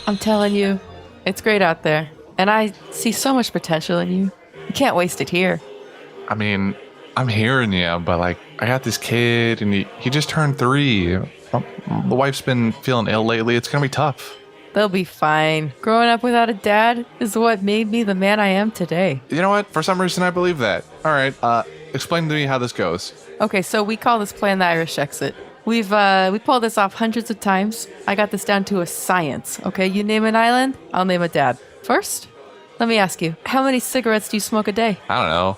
I'm telling you, it's great out there. And I see so much potential in you. You can't waste it here. I mean, I'm hearing you, but like, I got this kid and he just turned 3. The wife's been feeling ill lately. It's going to be tough. They'll be fine. Growing up without a dad is what made me the man I am today. You know what? For some reason, I believe that. All right. Explain to me how this goes. Okay, so we call this plan the Irish exit. We pulled this off hundreds of times. I got this down to a science. Okay, you name an island, I'll name a dad. First, let me ask you, how many cigarettes do you smoke a day? I don't know.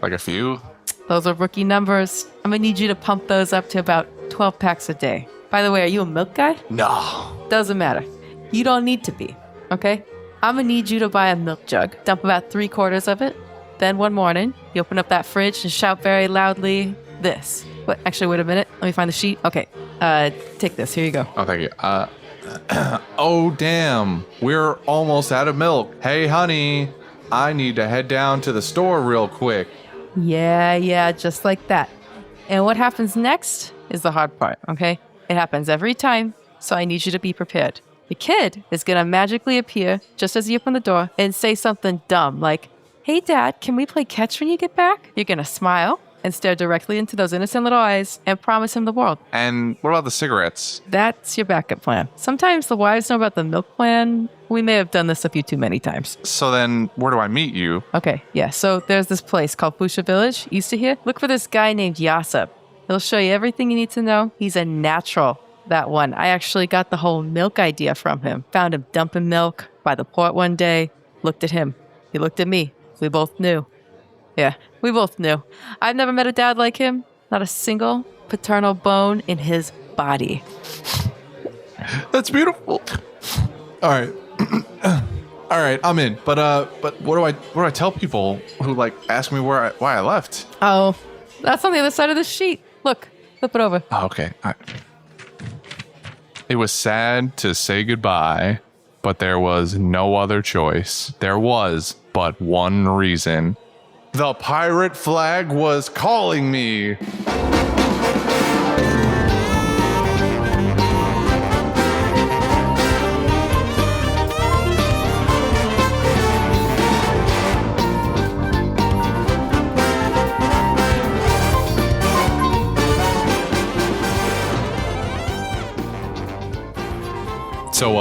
Like a few? Those are rookie numbers. I'm gonna need you to pump those up to about 12 packs a day. By the way, are you a milk guy? No. Doesn't matter. You don't need to be, okay? I'm gonna need you to buy a milk jug, dump about 3/4 of it. Then one morning, you open up that fridge and shout very loudly, this. What? Actually, wait a minute. Let me find the sheet. Okay, take this. Here you go. Oh, thank you. Oh, damn. We're almost out of milk. Hey, honey, I need to head down to the store real quick. Yeah, just like that. And what happens next is the hard part, okay? It happens every time, so I need you to be prepared. The kid is going to magically appear just as you open the door and say something dumb like, "Hey, Dad, can we play catch when you get back?" You're going to smile and stare directly into those innocent little eyes and promise him the world. And what about the cigarettes? That's your backup plan. Sometimes the wives know about the milk plan. We may have done this a few too many times. So then, where do I meet you? Okay, yeah, so there's this place called Cocoyashi Village, east of here. Look for this guy named Yasep. He'll show you everything you need to know. He's a natural, that one. I actually got the whole milk idea from him. Found him dumping milk by the port one day. Looked at him. He looked at me. We both knew. Yeah, we both knew. I've never met a dad like him. Not a single paternal bone in his body. That's beautiful. All right. All right, I'm in. But what do I tell people who like ask me why I left? Oh, that's on the other side of the sheet. Look, flip it over. Oh, okay. It was sad to say goodbye, but there was no other choice. There was but one reason. The pirate flag was calling me. So,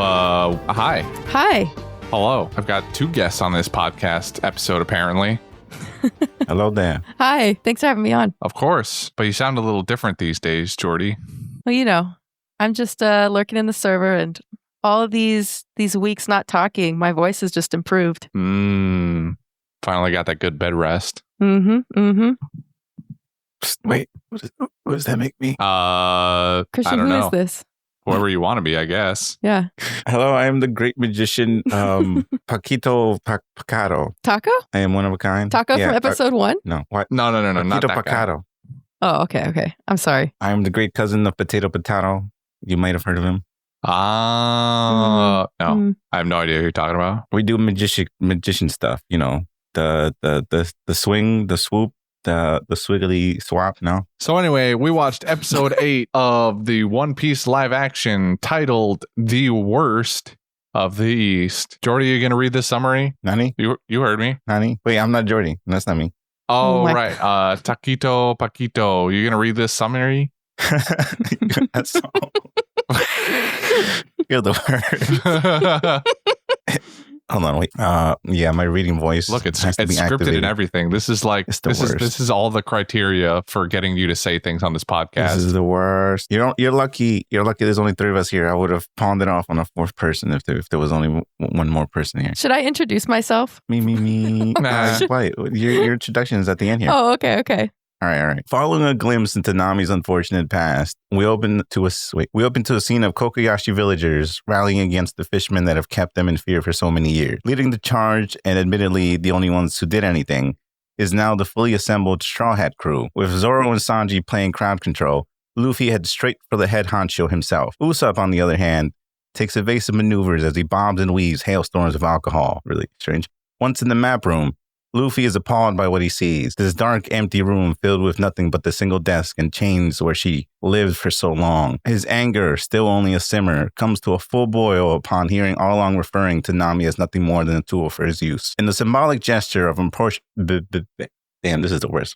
hi. Hi. Hello. I've got 2 guests on this podcast episode, apparently. Hello there. Hi. Thanks for having me on. Of course. But you sound a little different these days, Jordy. Well, you know, I'm just lurking in the server, and all of these weeks not talking, my voice has just improved. Finally got that good bed rest. Mm-hmm. Wait, what does that make me? Christian, I don't who know. is this? Whoever you want to be, I guess. Yeah. Hello, I am the great magician, Paquito Pacaro. Taco? I am one of a kind. Taco from episode 1? No, what? No, Paquito not that guy. Pacaro. Oh, okay. I'm sorry. I am the great cousin of Potato Potato. You might have heard of him. No. I have no idea who you're talking about. We do magician stuff, you know. The swing, the swoop, the swiggly swap, no? So anyway, we watched episode 8 of the One Piece live action titled The Worst of the East. Jordy, you going to read this summary? Nani? You heard me. Nani? Wait, I'm not Jordy. That's not me. Oh, right. Taquito Paquito, you going to read this summary? That's all. You're the word. Hold on, wait. Yeah, my reading voice. Look, it's has to be scripted activated. and everything. This is like this is all the criteria for getting you to say things on this podcast. This is the worst. You're lucky. You're lucky. There's only 3 of us here. I would have pawned it off on a 4th person if there was only one more person here. Should I introduce myself? Me. Nah. Wait, your introduction is at the end here. Oh, okay. All right. Following a glimpse into Nami's unfortunate past, we open to a scene of Cocoyashi Villagers rallying against the fishmen that have kept them in fear for so many years. Leading the charge, and admittedly the only ones who did anything, is now the fully assembled Straw Hat crew. With Zoro and Sanji playing crowd control, Luffy heads straight for the head honcho himself. Usopp, on the other hand, takes evasive maneuvers as he bombs and weaves hailstorms of alcohol. Really strange. Once in the map room, Luffy is appalled by what he sees. This dark, empty room filled with nothing but the single desk and chains where she lived for so long. His anger, still only a simmer, comes to a full boil upon hearing all along referring to Nami as nothing more than a tool for his use. In the symbolic gesture of damn, this is the worst.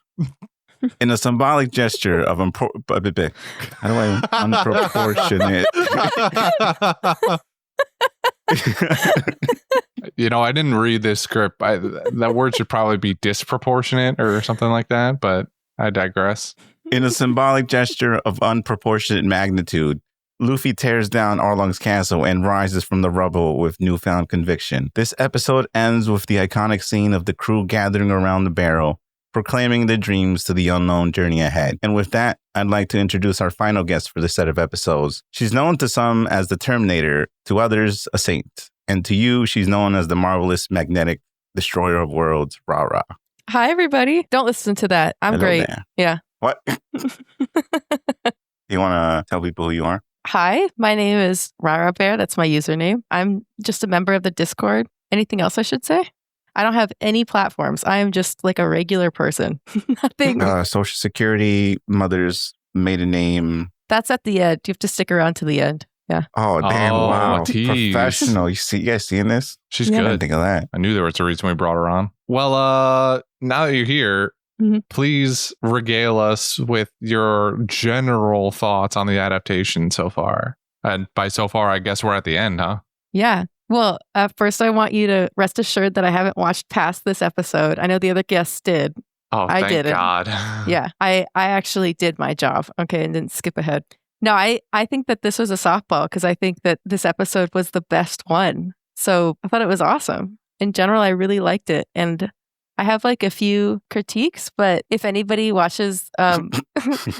In a symbolic gesture of unproportionate. I didn't read this script. That word should probably be disproportionate or something like that, but I digress. In a symbolic gesture of unproportionate magnitude, Luffy tears down Arlong's castle and rises from the rubble with newfound conviction. This episode ends with the iconic scene of the crew gathering around the barrel, proclaiming their dreams to the unknown journey ahead. And with that, I'd like to introduce our final guest for this set of episodes. She's known to some as the Terminator, to others a saint, and to you, she's known as the marvelous, magnetic destroyer of worlds, Rara. Hi, everybody. Don't listen to that. I'm Hello great. there. Yeah. What? You want to tell people who you are? Hi, my name is Rara Bear. That's my username. I'm just a member of the Discord. Anything else I should say? I don't have any platforms. I am just like a regular person. Nothing. Social Security, mother's maiden name. That's at the end. You have to stick around to the end. Yeah. Oh, damn. Wow. Tease. Professional. You guys seeing this? She's Yeah. I didn't good. think of that. I knew there was a reason we brought her on. Well, now that you're here, Mhm. please regale us with your general thoughts on the adaptation so far. And by so far, I guess we're at the end, huh? Yeah. Well, first, I want you to rest assured that I haven't watched past this episode. I know the other guests did. Oh, I thank didn't. God. Yeah, I actually did my job. Okay, and didn't skip ahead. No, I think that this was a softball because I think that this episode was the best one. So I thought it was awesome. In general, I really liked it. And I have like a few critiques, but if anybody watches,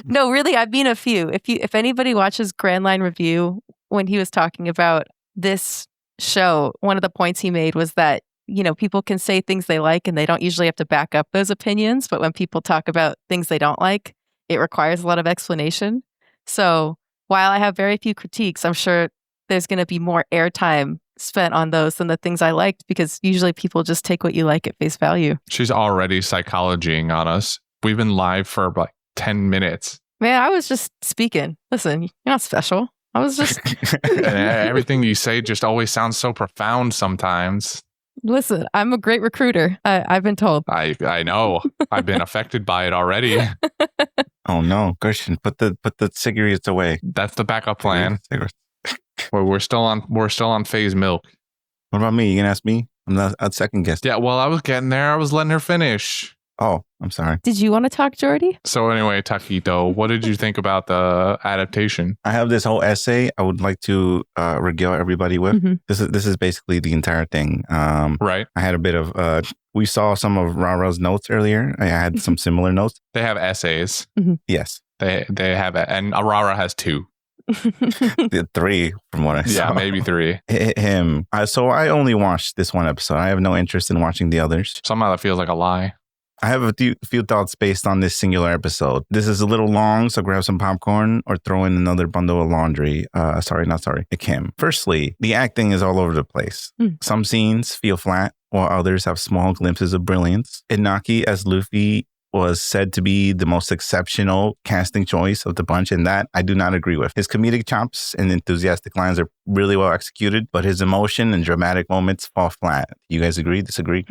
no, really, I mean a few. If anybody watches Grand Line Review, when he was talking about this show, one of the points he made was that, people can say things they like and they don't usually have to back up those opinions. But when people talk about things they don't like, it requires a lot of explanation. So while I have very few critiques, I'm sure there's going to be more airtime spent on those than the things I liked, because usually people just take what you like at face value. She's already psychologying on us. We've been live for like 10 minutes. Man, I was just speaking. Listen, you're not special. I was just, And everything you say just always sounds so profound sometimes. listen, I'm a great recruiter. I've been told. I know. I've been affected by it already. Oh no, Christian, put the cigarettes away. That's the backup plan. Cigarettes. We're still on phase milk. What about me? You gonna ask me? I'm not a second guest. Yeah, well, I was getting there. I was letting her finish. Oh, I'm sorry. Did you want to talk, Jordy? So anyway, Taquito, what did you think about the adaptation? I have this whole essay I would like to regale everybody with. Mhm. This is basically the entire thing. Right? I had a bit of we saw some of Rara's notes earlier. I had some similar notes. They have essays. Yes. They have it, and Rara has 2. The 3 from what I saw. Yeah, maybe 3. Him. So I only watched this one episode. I have no interest in watching the others. Somehow that feels like a lie. I have a few thoughts based on this singular episode. This is a little long, so grab some popcorn or throw in another bundle of laundry. It Kim. Firstly, the acting is all over the place. Some scenes feel flat, while others have small glimpses of brilliance. Inaki as Luffy was said to be the most exceptional casting choice of the bunch, and that I do not agree with. His comedic chops and enthusiastic lines are really well executed, but his emotion and dramatic moments fall flat. You guys agree? Disagree?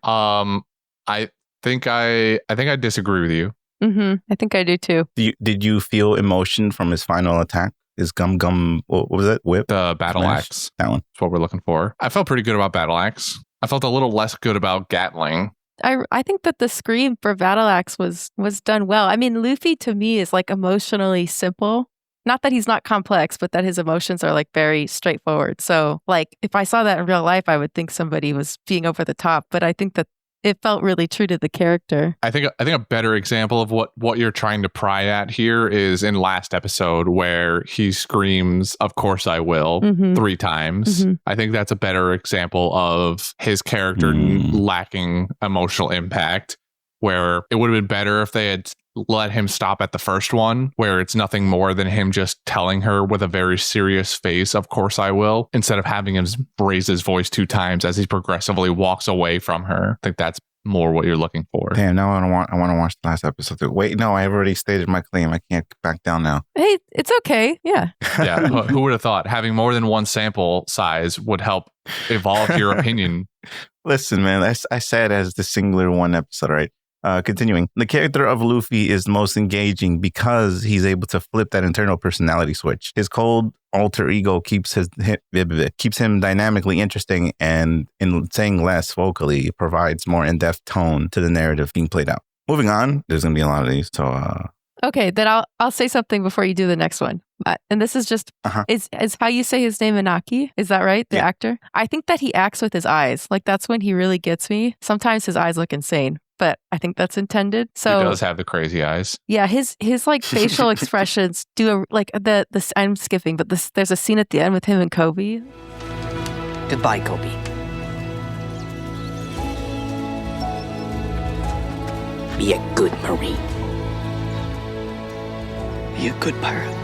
I think I disagree with you. I think I do too. Did you feel emotion from his final attack? His what was it? Whip? The battle Smash? axe. That one. That's what we're looking for. I felt pretty good about battle axe. I felt a little less good about Gatling. I think that the scream for Battle Axe was done well. I mean, Luffy to me is like emotionally simple. Not that he's not complex, but that his emotions are like very straightforward. So like if I saw that in real life, I would think somebody was being over the top. But I think that it felt really true to the character. I think a better example of what you're trying to pry at here is in last episode where he screams, "Of course I will," 3 times. I think that's a better example of his character lacking emotional impact, where it would have been better if they had let him stop at the first one, where it's nothing more than him just telling her with a very serious face, "Of course I will," instead of having him raise his voice 2 times as he progressively walks away from her. I think that's more what you're looking for. Damn, now I want to watch the last episode. Wait, no, I've already stated my claim. I can't back down now. Hey, it's okay. Yeah. Yeah. Who would have thought having more than one sample size would help evolve your opinion? Listen, man, I said as the singular one episode, right? Continuing, the character of Luffy is most engaging because he's able to flip that internal personality switch. His cold alter ego keeps him dynamically interesting, and in saying less vocally provides more in-depth tone to the narrative being played out. Moving on, there's gonna be a lot of these, so Okay, then I'll say something before you do the next one. And this is just is how you say his name, Inaki. Is that right? The actor. I think that he acts with his eyes. Like that's when he really gets me. Sometimes his eyes look insane, but I think that's intended. So he does have the crazy eyes. Yeah, his like facial expressions do the I'm skipping, but there's a scene at the end with him and Kobe. Goodbye, Kobe. Be a good Marine. Be a good pirate.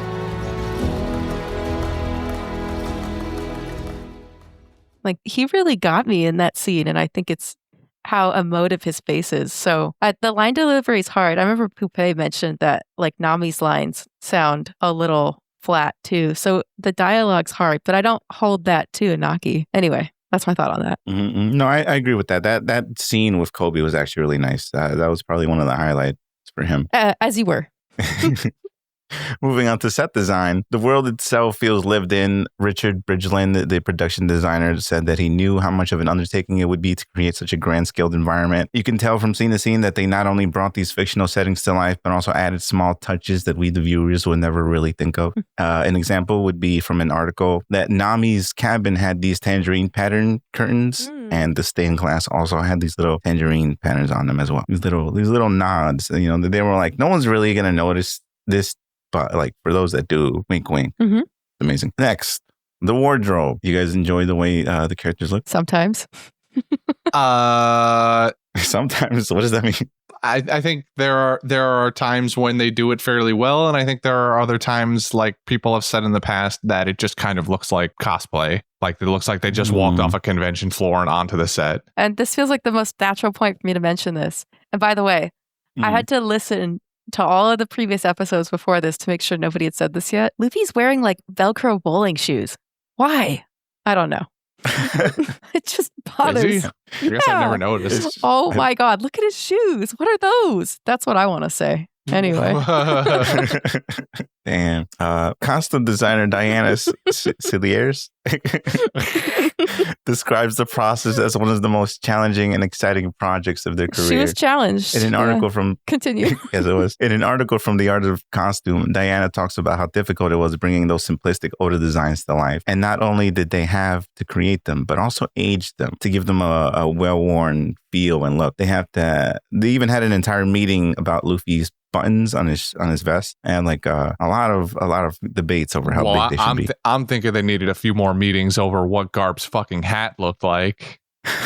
Like he really got me in that scene, and I think it's how emotive his face is. So the line delivery is hard. I remember Poupée mentioned that like Nami's lines sound a little flat too. So the dialogue's hard, but I don't hold that to Inaki. Anyway, that's my thought on that. Mm-hmm. No, I agree with that. That scene with Kobe was actually really nice. That was probably one of the highlights for him. As you were. Moving on to set design, the world itself feels lived in. Richard Bridgeland, the production designer, said that he knew how much of an undertaking it would be to create such a grand-scaled environment. You can tell from scene to scene that they not only brought these fictional settings to life, but also added small touches that we, the viewers, would never really think of. An example would be from an article that Nami's cabin had these tangerine pattern curtains, and the stained glass also had these little tangerine patterns on them as well. These little nods. You know, they were like, no one's really gonna notice this. But like for those that do, wink, wink. Mm-hmm. Amazing. Next, the wardrobe. You guys enjoy the way the characters look? Sometimes. Sometimes. What does that mean? I think there are times when they do it fairly well, and I think there are other times, like people have said in the past, that it just kind of looks like cosplay. Like it looks like they just walked off a convention floor and onto the set. And this feels like the most natural point for me to mention this. And by the way, I had to listen to all of the previous episodes before this to make sure nobody had said this yet. Luffy's wearing like Velcro bowling shoes. Why? I don't know. It just bothers. I guess I've never noticed. Oh my God, look at his shoes. What are those? That's what I want to say. Anyway. Damn. Costume designer Diana Cilliers describes the process as one of the most challenging and exciting projects of their career. She was challenged. In an article from... Continue. Yes, it was. In an article from The Art of Costume, Diana talks about how difficult it was bringing those simplistic Oda designs to life. And not only did they have to create them, but also age them to give them a well-worn feel and look. They even had an entire meeting about Luffy's buttons on his vest, and like a lot of debates over how big they should be. I'm thinking they needed a few more meetings over what Garp's fucking hat looked like.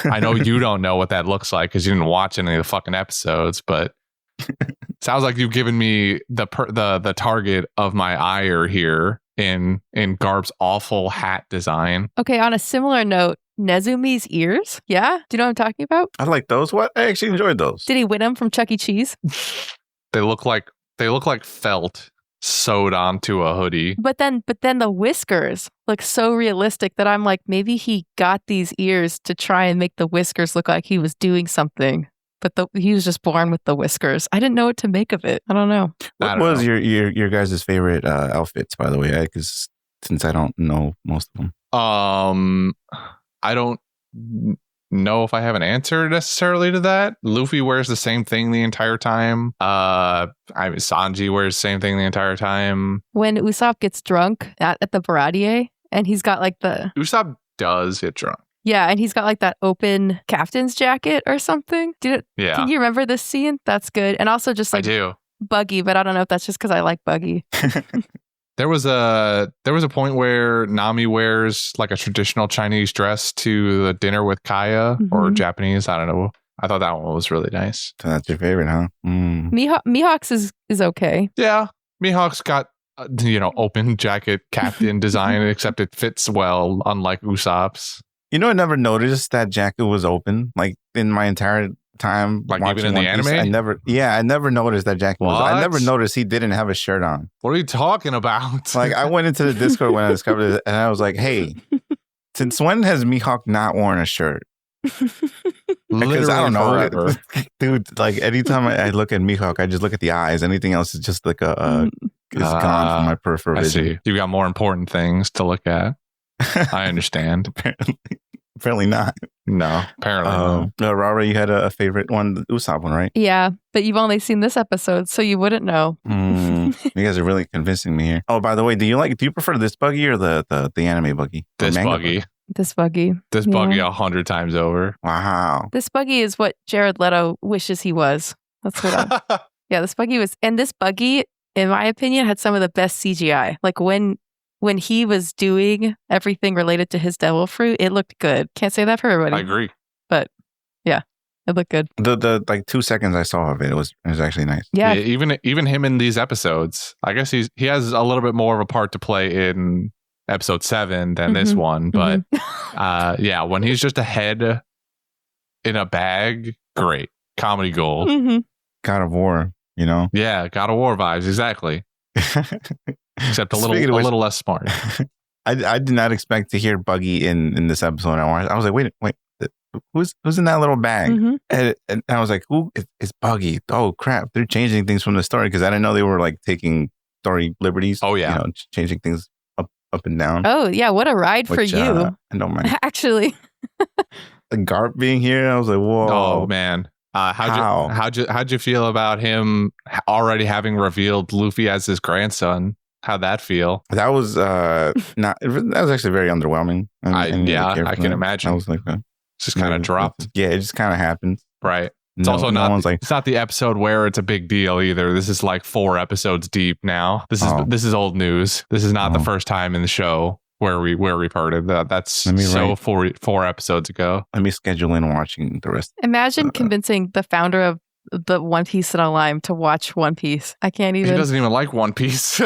I know you don't know what that looks like because you didn't watch any of the fucking episodes, but sounds like you've given me the target of my ire here in Garp's awful hat design. Okay, on a similar note, Nezumi's ears? Yeah? Do you know what I'm talking about? I like those. What? I actually enjoyed those. Did he win them from Chuck E. Cheese? They look like felt sewed onto a hoodie. But then the whiskers look so realistic that I'm like, maybe he got these ears to try and make the whiskers look like he was doing something. But he was just born with the whiskers. I didn't know what to make of it. I don't know. What was your guys' favorite outfits, by the way? Because since I don't know most of them. I don't know if I have an answer necessarily to that. Luffy wears the same thing the entire time. Sanji wears the same thing the entire time. When Usopp gets drunk at the Baradier, and he's got like Usopp does get drunk. Yeah, and he's got like that open captain's jacket or something. Yeah. Can you remember this scene? That's good. And also just like I do. Buggy, but I don't know if that's just because I like Buggy. There was a point where Nami wears like a traditional Chinese dress to the dinner with Kaya, or Japanese. I don't know. I thought that one was really nice. So that's your favorite, huh? Mihawk's is okay. Yeah, Mihawk's got open jacket captain design, except it fits well, unlike Usopp's. You know, I never noticed that jacket was open. Like in my entire time Like watching even in the One Piece, anime? I never noticed that Jackie was. I What? never noticed he didn't have a shirt on. What are you talking about? Like I went into the Discord when I discovered it, and I was like, "Hey, since when has Mihawk not worn a shirt?" Because I don't know, forever. dude. Like anytime I look at Mihawk, I just look at the eyes. Anything else is just like it's gone from my peripheral I vision. see. You got more important things to look at. I understand. Apparently not. No, apparently not. No, Rara, you had a favorite one, the Usopp one, right? Yeah, but you've only seen this episode, so you wouldn't know. You guys are really convincing me here. Oh, by the way, do you prefer this buggy or the anime buggy? This Manga buggy. This buggy. This buggy 100 times over. Wow. This buggy is what Jared Leto wishes he was. That's what yeah, this buggy was. And this buggy, in my opinion, had some of the best CGI. Like when he was doing everything related to his devil fruit, it looked good. Can't say that for everybody. I agree. But yeah, it looked good. The like 2 seconds I saw of it, it was actually nice. Yeah. Even him in these episodes, I guess he has a little bit more of a part to play in episode 7 than this one. But yeah, when he's just a head in a bag, great. Comedy gold. God of War, you know? Yeah, God of War vibes, exactly. Except a little less smart. I did not expect to hear Buggy in this episode. I was like, wait, who's in that little bag? And I was like, who is Buggy? Oh crap, they're changing things from the story, because I didn't know they were like taking story liberties. Oh yeah, you know, changing things up and down. Oh yeah, what a ride for you! I don't mind. Actually, the Garp being here, I was like, whoa. Oh man. How'd you feel about him already having revealed Luffy as his grandson? How'd that feel? That was that was actually very underwhelming. I can imagine. I was like, just kind of dropped. Yeah, it just kind of happened. Right. It's also not. It's not the episode where it's a big deal either. This is like 4 episodes deep now. This is old news. This is not the first time in the show where we've heard it. That's 4 episodes ago. Let me schedule in watching the rest. Imagine convincing the founder of the One Piece and a Lime to watch One Piece. I can't even. He doesn't even like One Piece.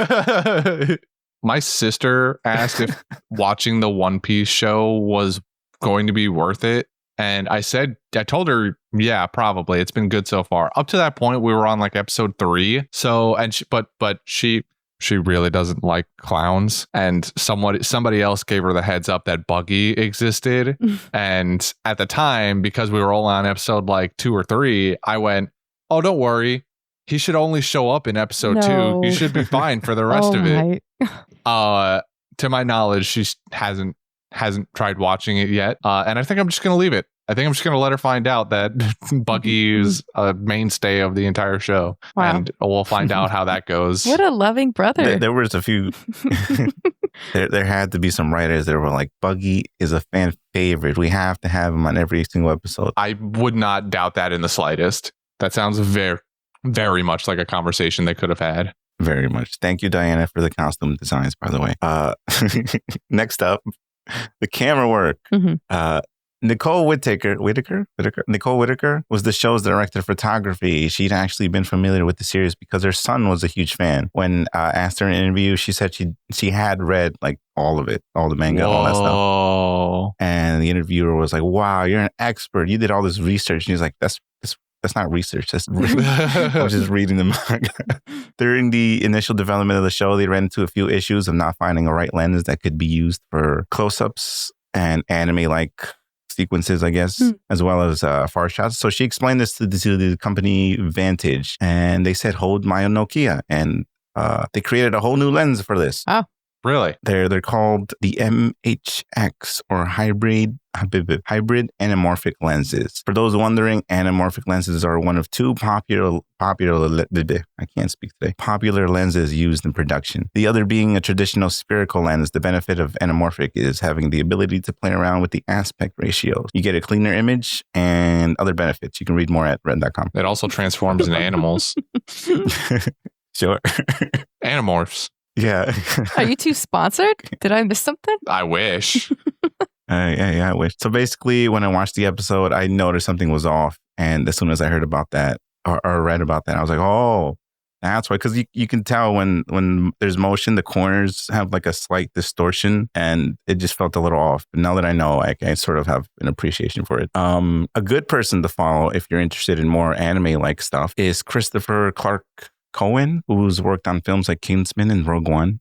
My sister asked if watching the One Piece show was going to be worth it. And I told her, yeah, probably. It's been good so far. Up to that point, we were on like episode 3. So, but she really doesn't like clowns. And somebody else gave her the heads up that Buggy existed. And at the time, because we were all on episode like 2 or 3, I went, oh, don't worry. He should only show up in episode 2. You should be fine for the rest of it. To my knowledge, she hasn't tried watching it yet. And I think I'm just going to leave it. I think I'm just going to let her find out that Buggy is a mainstay of the entire show. Wow. And we'll find out how that goes. What a loving brother. There was a few... there had to be some writers that were like, Buggy is a fan favorite. We have to have him on every single episode. I would not doubt that in the slightest. That sounds very, very much like a conversation they could have had. Very much. Thank you, Diana, for the costume designs, by the way. Next up, the camera work. Nicole Whitaker was the show's director of photography. She'd actually been familiar with the series because her son was a huge fan. When asked her in an interview, she said she had read like all of it, all the manga, all that stuff. And the interviewer was like, "Wow, you're an expert. You did all this research." And he was like, "That's not research. I'm just reading the manga." During the initial development of the show, they ran into a few issues of not finding a right lens that could be used for close-ups and anime-like sequences, I guess, as well as far shots. So she explained this to the company Vantage, and they said, hold my Nokia. And they created a whole new lens for this. Oh, really? They're called the MHX, or hybrid anamorphic lenses. For those wondering, anamorphic lenses are one of 2 popular lenses used in production. The other being a traditional spherical lens. The benefit of anamorphic is having the ability to play around with the aspect ratios. You get a cleaner image and other benefits. You can read more at red.com. It also transforms into animals. Sure. Animorphs. Yeah. Are you 2 sponsored? Did I miss something? I wish. Yeah, I wish. So basically, when I watched the episode, I noticed something was off. And as soon as I heard about that or read about that, I was like, oh, That's why, because you can tell when there's motion, the corners have like a slight distortion, and it just felt a little off. But now that I know, I sort of have an appreciation for it. A good person to follow if you're interested in more anime-like stuff is Christopher Clark Cohen, who's worked on films like Kingsman and Rogue One.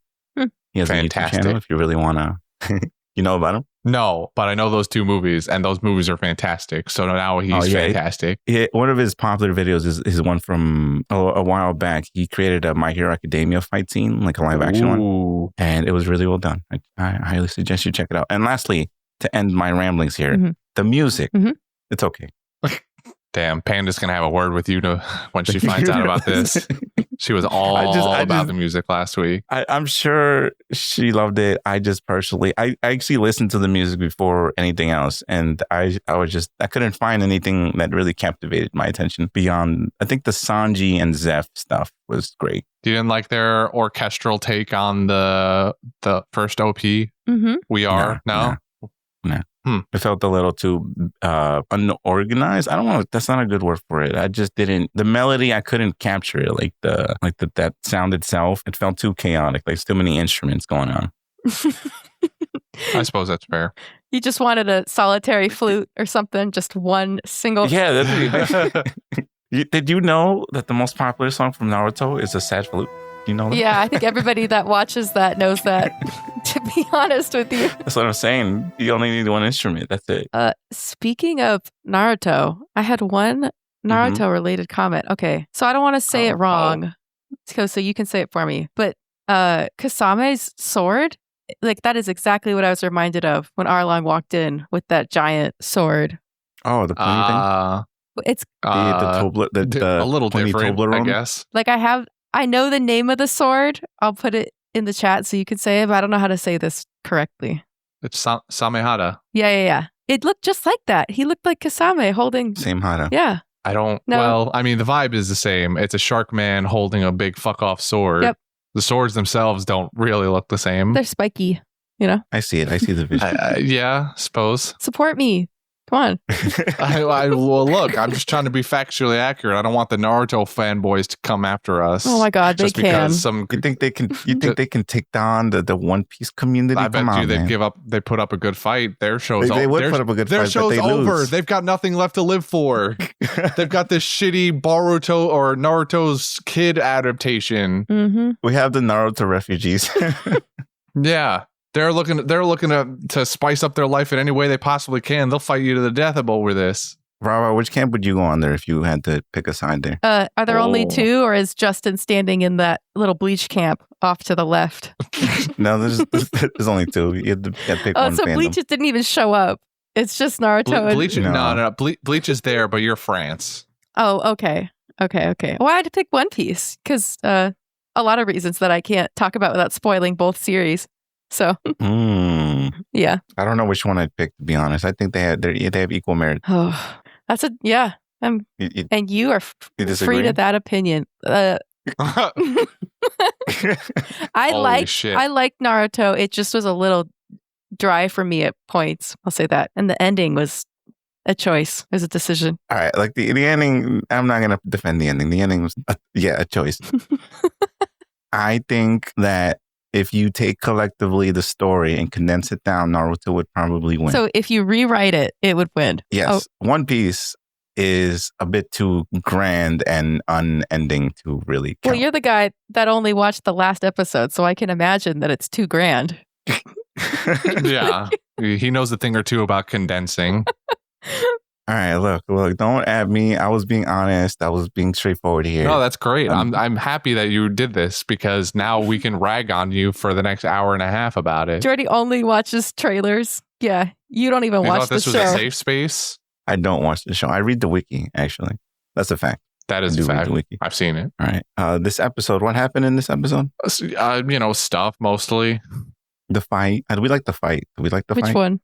He has a YouTube channel if you really want to. You know about him? No, but I know those 2 movies, and those movies are fantastic. So now he's fantastic. One of his popular videos is one from a while back. He created a My Hero Academia fight scene, like a live action one. And it was really well done. I highly suggest you check it out. And lastly, to end my ramblings here, the music, it's okay. Damn, Panda's going to have a word with you when she finds out about this. She was all about the music last week. I'm sure she loved it. I just personally, I actually listened to the music before anything else. And I couldn't find anything that really captivated my attention beyond, I think the Sanji and Zeph stuff was great. You didn't like their orchestral take on the first OP? We Are? No. It felt a little too unorganized. I don't know. That's not a good word for it. I just didn't. The melody, I couldn't capture it. Like that sound itself, it felt too chaotic. Like too many instruments going on. I suppose that's fair. You just wanted a solitary flute or something, just one single. Yeah. Did you know that the most popular song from Naruto is a sad flute? You know that? Yeah, I think everybody that watches that knows that, to be honest with you. That's what I'm saying. You only need one instrument. That's it. Speaking of Naruto, I had one Naruto-related comment. Okay, so I don't want to say it wrong, so you can say it for me. But Kasame's sword, like that is exactly what I was reminded of when Arlong walked in with that giant sword. Oh, the pointy thing? It's a little different, Toblerone? I guess. Like I know the name of the sword. I'll put it in the chat so you can say it, but I don't know how to say this correctly. It's Samehada. Yeah. It looked just like that. He looked like Kasame holding... Same hada. Yeah. I don't... No. Well, I mean, the vibe is the same. It's a shark man holding a big fuck-off sword. Yep. The swords themselves don't really look the same. They're spiky, you know? I see it. I see the vision. Yeah, suppose. Support me. Come on. Well, look, I'm just trying to be factually accurate. I don't want the Naruto fanboys to come after us. Oh my God, they can. You think they can take down the One Piece community? I bet you they put up a good fight. Their show's they would put up a good fight. Their show's over. Lose. They've got nothing left to live for. They've got this shitty Boruto or Naruto's kid adaptation. Mm-hmm. We have the Naruto refugees. Yeah. They're looking to spice up their life in any way they possibly can. They'll fight you to the death over this. Rara, which camp would you go on there if you had to pick a side there? Are there only 2, or is Justin standing in that little Bleach camp off to the left? No, there's only 2. You have to pick one. So fandom. Bleach didn't even show up. It's just Naruto. Bleach, no. Bleach is there, but you're France. Oh, okay. Well, I had to pick One Piece because a lot of reasons that I can't talk about without spoiling both series. So, yeah. I don't know which one I'd pick, to be honest. I think they have equal merit. Oh, yeah. And you are free to that opinion. I liked Naruto. It just was a little dry for me at points. I'll say that. And the ending was a choice. It was a decision. All right. Like the ending, I'm not going to defend the ending. The ending was, a choice. I think that if you take collectively the story and condense it down, Naruto would probably win. So if you rewrite it, it would win. Yes. One Piece is a bit too grand and unending to really count. Well, you're the guy that only watched the last episode, so I can imagine that it's too grand. Yeah. He knows a thing or two about condensing. All right, look, don't at me. I was being honest. I was being straightforward here. No, that's great. I'm happy that you did this because now we can rag on you for the next hour and a half about it. Jordy only watches trailers. Yeah, you don't even watch the show. This was a safe space? I don't watch the show. I read the wiki, actually. That's a fact. That is a fact. I've seen it. All right. This episode, what happened in this episode? Stuff mostly. The fight. Do we like the fight? Fight? Which one?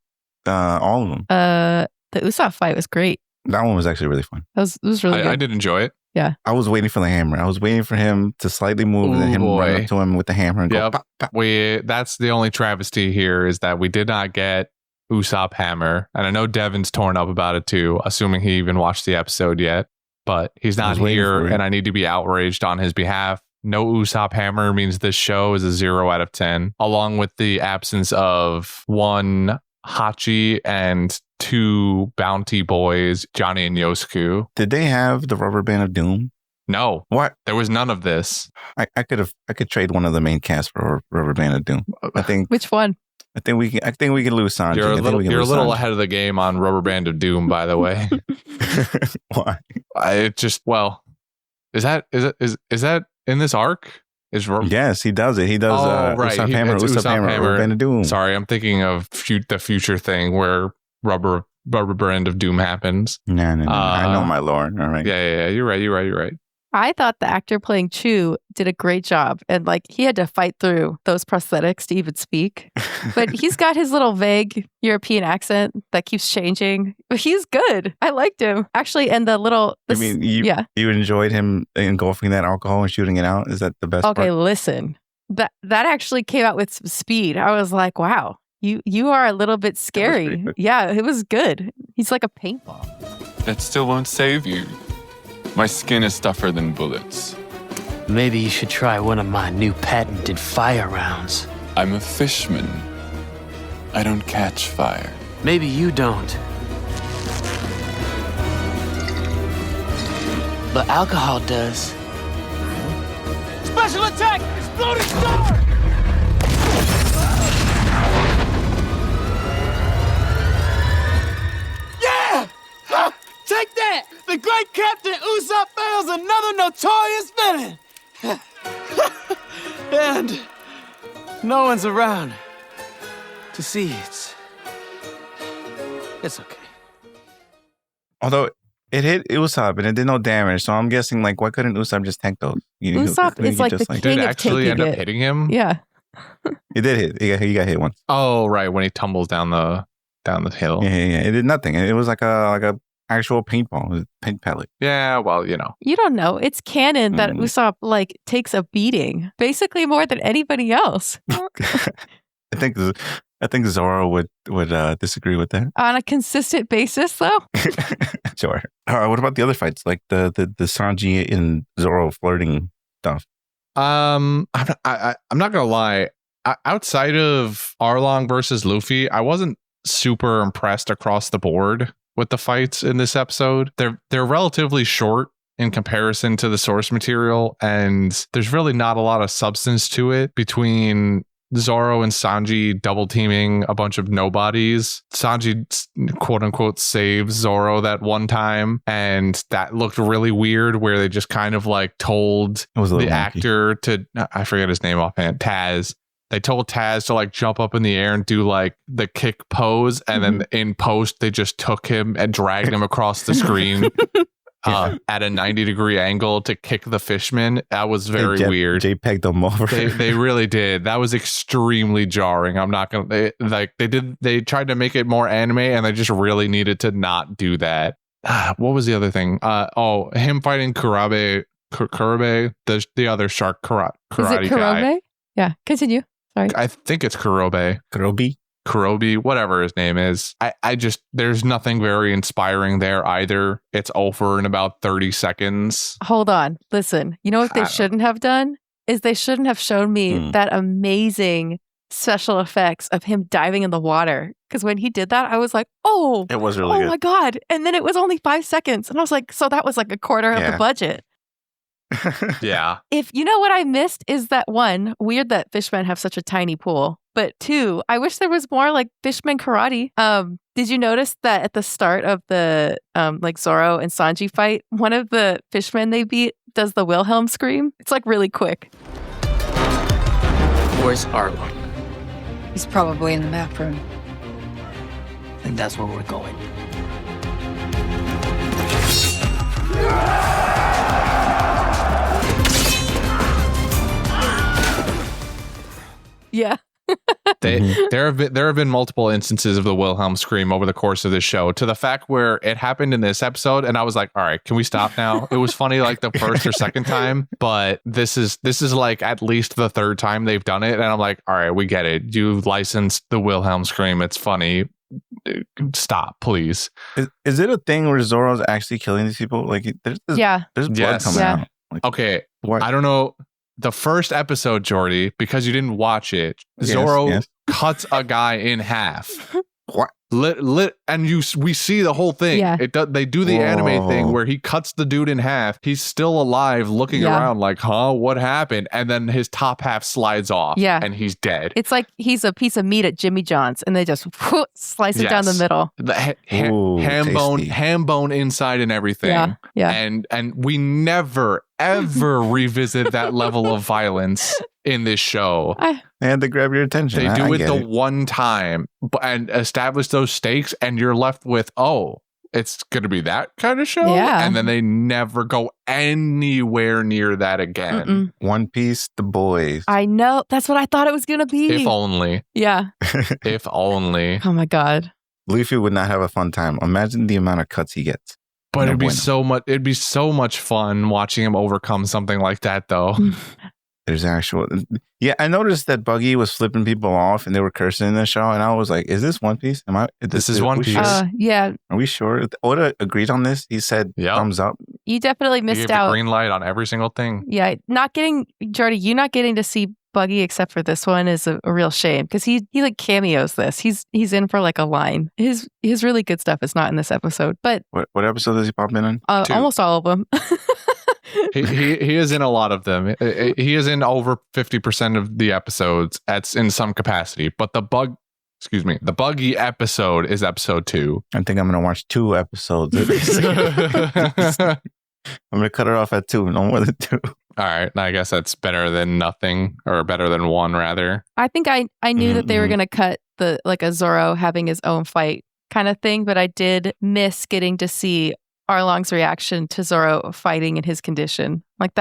All of them. The Usopp fight was great. That one was actually really fun. It was really good. I did enjoy it. Yeah. I was waiting for the hammer. I was waiting for him to slightly move and then him run up to him with the hammer and go pop, pop. That's the only travesty here is that we did not get Usopp hammer. And I know Devin's torn up about it too, assuming he even watched the episode yet. But he's not here and I need to be outraged on his behalf. no Usopp hammer means this show is a 0 out of 10, along with the absence of 1 Hachi and 2 bounty boys, Johnny and Yosuke. Did they have the rubber band of doom? No. What? There was none of this. I could trade one of the main cast for a rubber band of doom. I think. Which one? I think we can lose Sanji. You're a little Sanji. ahead of the game on Rubber Band of Doom, by the way. Why? Is that in this arc? Yes, he does it. He does. Right. Usopp Hammer, Usopp Hammer, Rubber Band of Doom. Sorry, I'm thinking of the future thing where Rubber Band of Doom happens. No. I know my lore. All right. Yeah. You're right. I thought the actor playing Chu did a great job. And like he had to fight through those prosthetics to even speak. But he's got his little vague European accent that keeps changing. But he's good. I liked him. Actually, and you enjoyed him engulfing that alcohol and shooting it out? Is that the best part? Listen. That actually came out with some speed. I was like, wow, you are a little bit scary. Yeah, it was good. He's like a paintball. That still won't save you. My skin is tougher than bullets. Maybe you should try one of my new patented fire rounds. I'm a fishman. I don't catch fire. Maybe you don't. But alcohol does. Special attack! Exploding star! Yeah! Ha! Take that! The great Captain Usopp fails another notorious villain! And no one's around to see it. It's okay. Although it hit Usopp and it did no damage, so I'm guessing like why couldn't Usopp just tank those? Usopp is like the king did it of actually taking end up it. hitting him? Yeah. It did hit. He got hit once. Oh, right, when he tumbles down the hill. Yeah. It did nothing. It was like a actual paintball, paint pellet. Yeah, well, you know. You don't know. It's canon that Usopp like takes a beating, basically more than anybody else. I think Zoro would disagree with that. On a consistent basis, though. Sure. What about the other fights, like the Sanji and Zoro flirting stuff? I'm not gonna lie. Outside of Arlong versus Luffy, I wasn't super impressed across the board with the fights in this episode. They're relatively short in comparison to the source material, and there's really not a lot of substance to it between Zoro and Sanji double teaming a bunch of nobodies. Sanji, quote unquote, saves Zoro that one time, and that looked really weird where they just kind of like told the actor to, I forget his name offhand, Taz. They told Taz to like jump up in the air and do like the kick pose, and then in post they just took him and dragged him across the screen at a 90-degree angle to kick the fishmen. That was very weird. JPEG'd them over. They really did. That was extremely jarring. I'm not gonna they tried to make it more anime, and they just really needed to not do that. What was the other thing? Him fighting Kurabe, the other shark karate Is it Kurobe? guy. Yeah, continue. Sorry. I think it's Kurobe. Kurobe, whatever his name is. I just, there's nothing very inspiring there either. It's over in about 30 seconds. Hold on. Listen, you know what they shouldn't have done? Is they shouldn't have shown me that amazing special effects of him diving in the water. Because when he did that, I was like, oh, it was really good. Oh my God. And then it was only 5 seconds. And I was like, so that was like a quarter of the budget. Yeah. If you know what I missed is that one, weird that fishmen have such a tiny pool. But two, I wish there was more like fishmen karate. Did you notice that at the start of the like Zoro and Sanji fight, one of the fishmen they beat does the Wilhelm scream? It's like really quick. Where's Arlong? He's probably in the map room. And that's where we're going. Yeah. There have been multiple instances of the Wilhelm scream over the course of this show, to the fact where it happened in this episode, and I was like, all right, can we stop now? It was funny like the first or second time, but this is like at least the third time they've done it, and I'm like, all right, we get it. You licensed the Wilhelm scream. It's funny. Stop, please. Is it a thing where Zoro's actually killing these people? Like, there's blood coming out. Like, okay, what? I don't know. the first episode, Jordy, because you didn't watch it, Yes, Zoro yes. cuts a guy in half. What? And we see the whole thing. Yeah. They do the anime thing Whoa. where he cuts the dude in half. He's still alive, looking Yeah. around like, huh, what happened? And then his top half slides off. Yeah. And he's dead. It's like he's a piece of meat at Jimmy John's, and they just slice it down the Yes. middle. The Ooh, tasty. ham bone inside and everything. Yeah, yeah. And we never ever revisit that level of violence in this show. They had to grab your attention. They I do it get the one time and establish those stakes, and you're left with, oh, it's going to be that kind of show? Yeah. And then they never go anywhere near that again. Mm-mm. One Piece, the boys. I know. That's what I thought it was going to be. If only. Yeah. If only. Oh my God. Luffy would not have a fun time. Imagine the amount of cuts he gets. But No it'd be bueno. so much fun watching him overcome something like that, though. There's actual. Yeah, I noticed that Buggy was flipping people off and they were cursing in the show, and I was like, "Is this One Piece? This is are One we Piece. Sure? Yeah. Are we sure?" Oda agreed on this. He said, Yep. "Thumbs up." You definitely You missed gave the out. green light on every single thing. Yeah. Jordy, you not getting to see Buggy except for this one is a real shame because he like cameos this. He's in for like a line. His really good stuff is not in this episode, but What episode does he pop in on? Two. almost all of them. He is in a lot of them. He is in over 50% of the episodes. That's in some capacity. But the Buggy episode is episode 2. I think I'm gonna watch 2 episodes. I'm gonna cut it off at 2, no more than 2. All right, I guess that's better than nothing, or better than 1 rather. I think I knew that they were Mhm. going to cut the like a Zoro having his own fight kind of thing, but I did miss getting to see Arlong's reaction to Zoro fighting in his condition. Like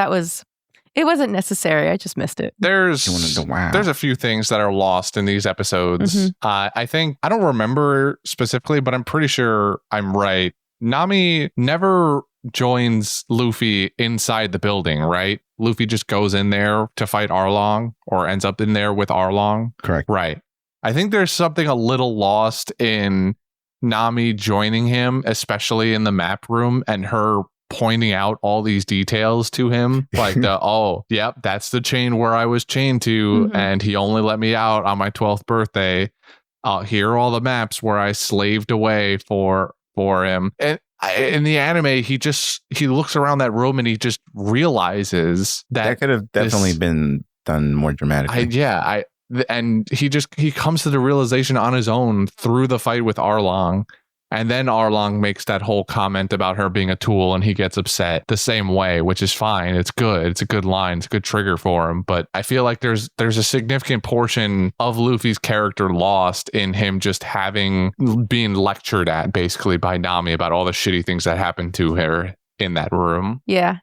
it wasn't necessary. I just missed it. There's You wanted to wow. a few things that are lost in these episodes. Mhm. I think I don't remember specifically, but I'm pretty sure I'm right. Nami never joins Luffy inside the building, right? Luffy just goes in there to fight Arlong, or ends up in there with Arlong. Correct. Right. I think there's something a little lost in Nami joining him, especially in the map room, and her pointing out all these details to him. Like, oh, yep, that's the chain where I was chained to, Mhm. and he only let me out on my 12th birthday. Here are all the maps where I slaved away for him. And in the anime, he looks around that room and he just realizes That could have definitely been done more dramatically. and he comes to the realization on his own through the fight with Arlong. And then Arlong makes that whole comment about her being a tool, and he gets upset the same way, which is fine. It's good. It's a good line. It's a good trigger for him. But I feel like there's a significant portion of Luffy's character lost in him just being lectured at basically by Nami about all the shitty things that happened to her in that room. Yeah.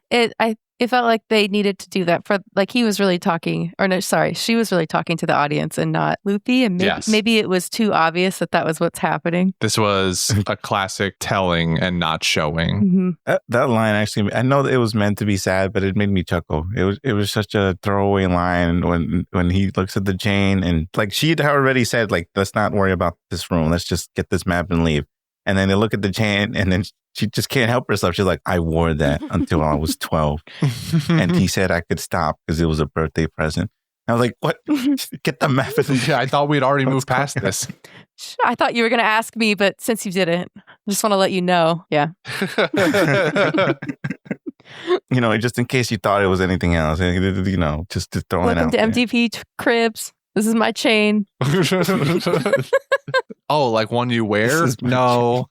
It felt like they needed to do that for like she was really talking to the audience and not Luffy. And Yes. maybe it was too obvious that was what's happening. This was a classic telling and not showing. Hmm. That line actually, I know that it was meant to be sad, but it made me chuckle. It was such a throwaway line when he looks at the chain, and like she had already said, like, let's not worry about this room. Let's just get this map and leave. And then they look at the chain, and then she just can't help herself. She's like, I wore that until I was 12. And he said I could stop because it was a birthday present. I was like, what? Get the map. Yeah, I thought we'd already moved What's past this. I thought you were going to ask me, but since you didn't, I just want to let you know. Yeah. You know, just in case you thought it was anything else, you know, just throwing it Welcome out to there. MTV Cribs. This is my chain. Oh, like one you wear? This is my No.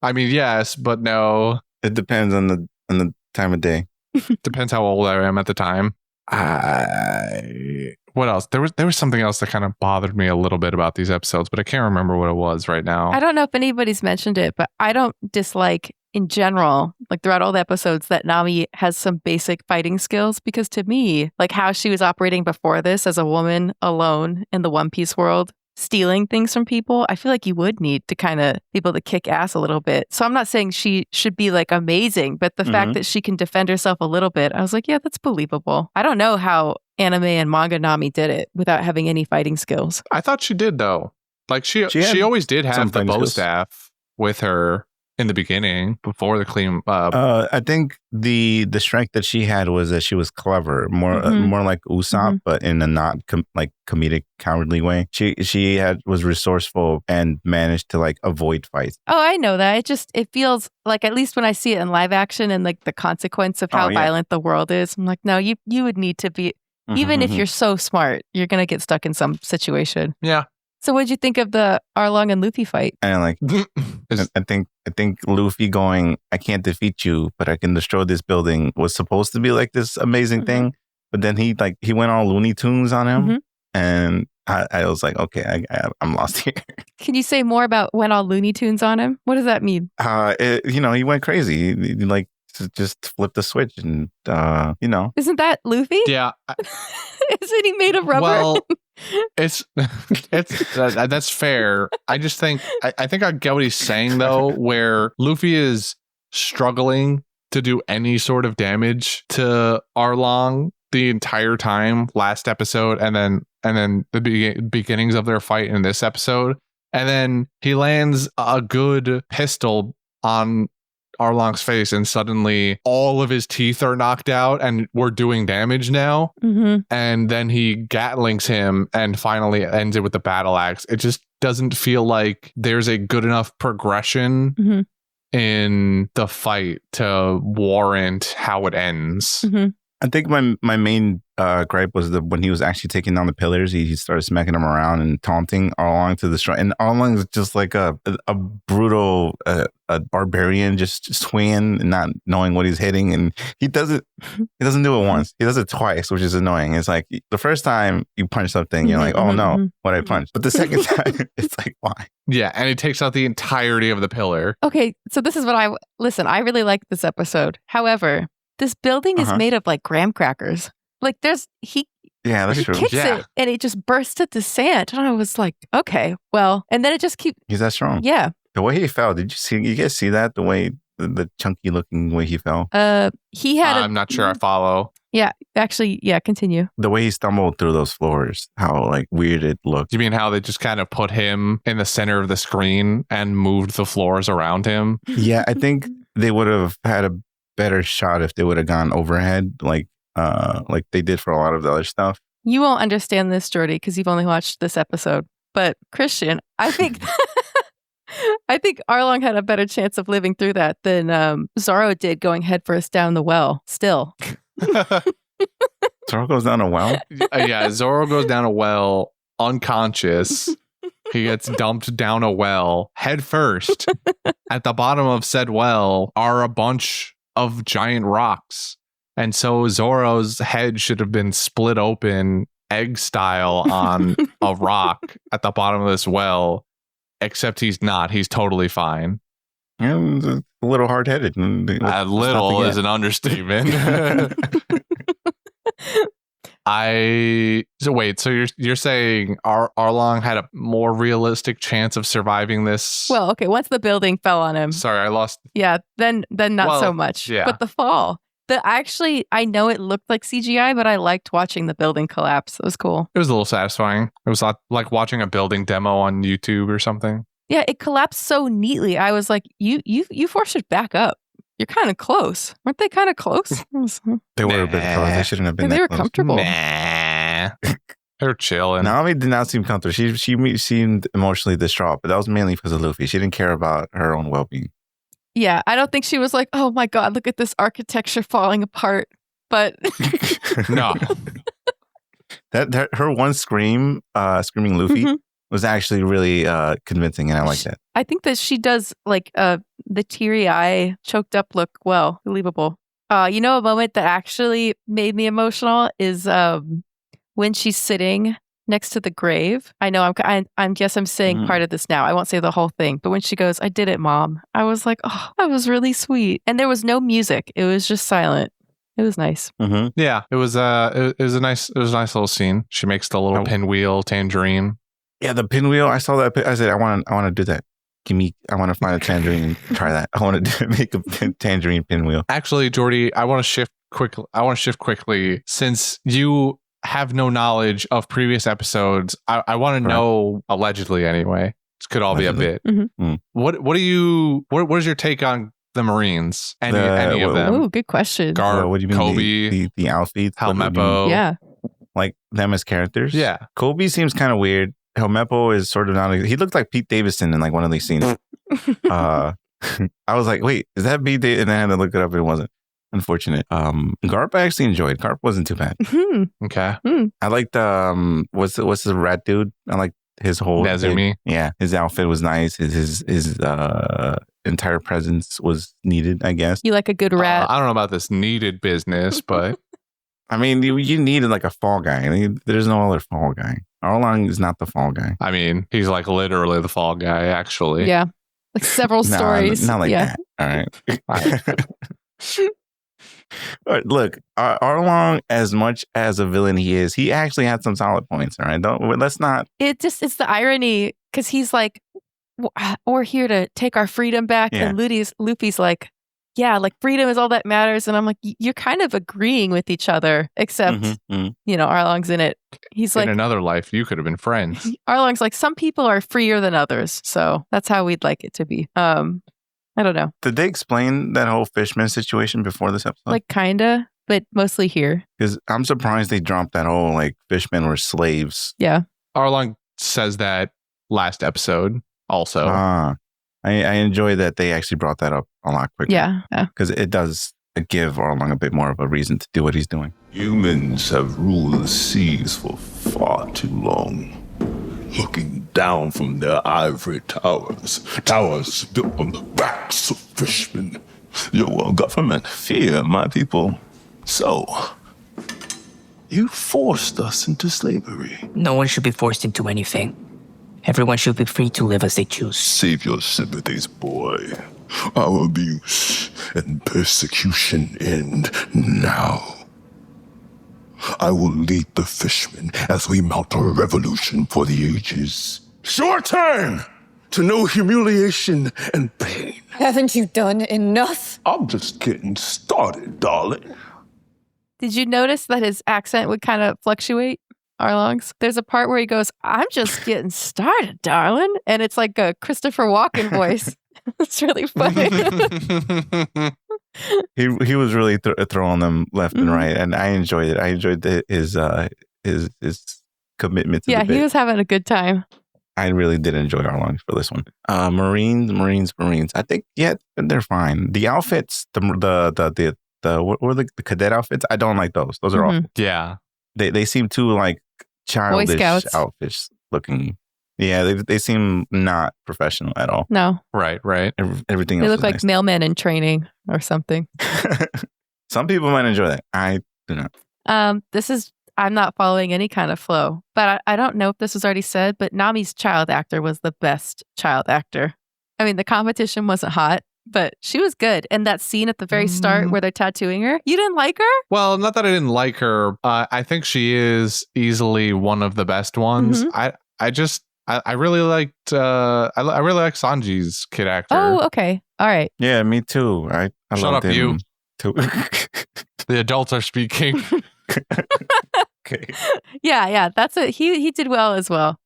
I mean, yes, but no. It depends on the time of day. Depends how old I am at the time. What else? There was something else that kind of bothered me a little bit about these episodes, but I can't remember what it was right now. I don't know if anybody's mentioned it, but I don't dislike in general, like throughout all the episodes, that Nami has some basic fighting skills, because to me, like how she was operating before this as a woman alone in the One Piece world, stealing things from people, I feel like you would need to kind of be able to kick ass a little bit. So I'm not saying she should be like amazing, but the fact that she can defend herself a little bit, I was like, yeah, that's believable. I don't know how anime and manga Nami did it without having any fighting skills. I thought she did though. Like she She had always did some have the fighting bow skills. staff with her in the beginning before the clean. I think the strength that she had was that she was clever, more like Usopp, but in a not comedic, cowardly way. She was resourceful and managed to like avoid fights. Oh, I know that. It feels like, at least when I see it in live action and like the consequence of how violent the world is, I'm like, no, you would need to be, even if you're so smart, you're gonna get stuck in some situation. Yeah. So what'd you think of the Arlong and Luffy fight? And like, I think Luffy going, I can't defeat you, but I can destroy this building, was supposed to be like this amazing thing. But then he went all Looney Tunes on him. And I was like, okay, I'm lost here. Can you say more about went all Looney Tunes on him? What does that mean? He went crazy. He like just flipped the switch and, Isn't that Luffy? Yeah. Isn't he made of rubber? Well, it's that's fair. I just think I think I get what he's saying though, where Luffy is struggling to do any sort of damage to Arlong the entire time last episode, and then the beginnings of their fight in this episode, and then he lands a good pistol on Arlong's face, and suddenly all of his teeth are knocked out and we're doing damage now. And then he gatlings him and finally ends it with the battle axe. It just doesn't feel like there's a good enough progression in the fight to warrant how it ends. I think my main gripe was when he was actually taking down the pillars. He started smacking them around and taunting Arlong to destroy. And Arlong is just like a brutal a barbarian, just swinging and not knowing what he's hitting. And he doesn't do it once. He does it twice, which is annoying. It's like the first time you punch something, you're like, oh no, what I punched. But the second time, it's like, why? Yeah, and he takes out the entirety of the pillar. Okay, so this is what I really like this episode. However, this building is made of like graham crackers. Like he that's true. Kicks it and it just bursts into sand. And I was like, okay, well, and then it just keeps. He's that strong. Yeah. The way he fell, did you guys see that? The way, the chunky looking way he fell? He had I'm not sure I follow. Yeah, actually, continue. The way he stumbled through those floors, how like weird it looked. You mean how they just kind of put him in the center of the screen and moved the floors around him? Yeah, I think they would have had a better shot if they would have gone overhead, like they did for a lot of the other stuff. You won't understand this, Jordy, because you've only watched this episode. But Christian, I think I think Arlong had a better chance of living through that than Zoro did going headfirst down the well. Still, Zoro goes down a well. Yeah, Zoro goes down a well unconscious. He gets dumped down a well head first. At the bottom of said well are a bunch of giant rocks. And so Zoro's head should have been split open egg style on a rock at the bottom of this well, except he's not. He's totally fine. Yeah, a little hard-headed. A little is an understatement. So you're saying Arlong had a more realistic chance of surviving this? Well, okay, once the building fell on him. Sorry, I lost. Yeah, then not so much. Yeah. But the fall. I know it looked like CGI, but I liked watching the building collapse. It was cool. It was a little satisfying. It was like watching a building demo on YouTube or something. Yeah, it collapsed so neatly. I was like, you forced it back up. You're kind of close. Weren't they kind of close? They were a bit close. They shouldn't have been. They that were close. comfortable. Nah. They're chilling. Nami did not seem comfortable. She seemed emotionally distraught, but that was mainly because of Luffy. She didn't care about her own well-being. Yeah, I don't think she was like, oh my God, look at this architecture falling apart. But no. That her one scream, screaming Luffy, was actually really convincing, and I like that. I think that she does like the teary eye, choked up look believable. A moment that actually made me emotional is when she's sitting next to the grave. I know I'm saying part of this now. I won't say the whole thing, but when she goes, "I did it, Mom," I was like, oh, that was really sweet. And there was no music; it was just silent. It was nice. Yeah, it was a nice little scene. She makes the little pinwheel tangerine. Yeah, the pinwheel. I saw that. I said, I want to do that. I want to find a tangerine and try that. I want to make a tangerine pinwheel. Actually, Jordy, I want to shift quickly since you have no knowledge of previous episodes. I want to know, allegedly anyway, could all be a bit. What is your take on the Marines? Any of them? Oh, good question. Gar, what do you mean? Kobe, The outfits? Helmeppo. Yeah. Like them as characters? Yeah. Kobe seems kind of weird. Helmeppo is sort of not. He looked like Pete Davidson in like one of these scenes. I was like, wait, is that Pete Davidson? And I had to look it up. It wasn't. Unfortunate. Garp I actually enjoyed. Garp wasn't too bad. Okay. I liked what's the rat dude? I like his whole Nezumi. Yeah, his outfit was nice. His entire presence was needed, I guess. You like a good rat. I don't know about this needed business, but I mean, you needed like a fall guy. I mean, there's no other fall guy. Arlong is not the fall guy. I mean, he's like literally the fall guy, actually. Yeah. Like several stories. Not like that. All right. But look, Arlong, as much as a villain he is, he actually had some solid points. All right, let's not. It's the irony because he's like, we're here to take our freedom back, and Luffy's like, yeah, like freedom is all that matters, and I'm like, you're kind of agreeing with each other, except Arlong's in it. He's like, in another life, you could have been friends. Arlong's like, some people are freer than others, so that's how we'd like it to be. I don't know. Did they explain that whole Fishman situation before this episode? Like, kinda, but mostly here. Because I'm surprised they dropped that whole, like, fishmen were slaves. Yeah. Arlong says that last episode also. I enjoy that they actually brought that up a lot quicker. Yeah. Because it does give Arlong a bit more of a reason to do what he's doing. Humans have ruled the seas for far too long. Looking down from their ivory towers built on the backs of fishmen. Your government fear my people. So, you forced us into slavery. No one should be forced into anything. Everyone should be free to live as they choose. Save your sympathies, boy. Our abuse and persecution end now. I will lead the fishmen as we mount a revolution for the ages. Your turn to know humiliation and pain. Haven't you done enough? I'm just getting started, darling. Did you notice that his accent would kind of fluctuate? Arlong's. There's a part where he goes, "I'm just getting started, darling," and it's like a Christopher Walken voice. It's really funny. He was really throwing them left and right, and I enjoyed it. I enjoyed his commitment to the bit. He was having a good time. I really did enjoy Arlong for this one. Marines. I think they're fine. The outfits, the what were the cadet outfits? I don't like those. Those are awful. Yeah, they seem too like childish outfits looking. Yeah, they seem not professional at all. No. Right. Everything else. They look like nice. mailmen in training or something. Some people might enjoy that. I do not. I'm not following any kind of flow, but I don't know if this was already said, but Nami's child actor was the best child actor. I mean, the competition wasn't hot, but she was good. And that scene at the very start where they're tattooing her, you didn't like her? Well, not that I didn't like her. I think she is easily one of the best ones. I really liked I really like Sanji's kid actor. Oh, okay. All right. Yeah, me too. I Shut up, him you. Too. The adults are speaking. Okay. Yeah. That's it. He did well as well.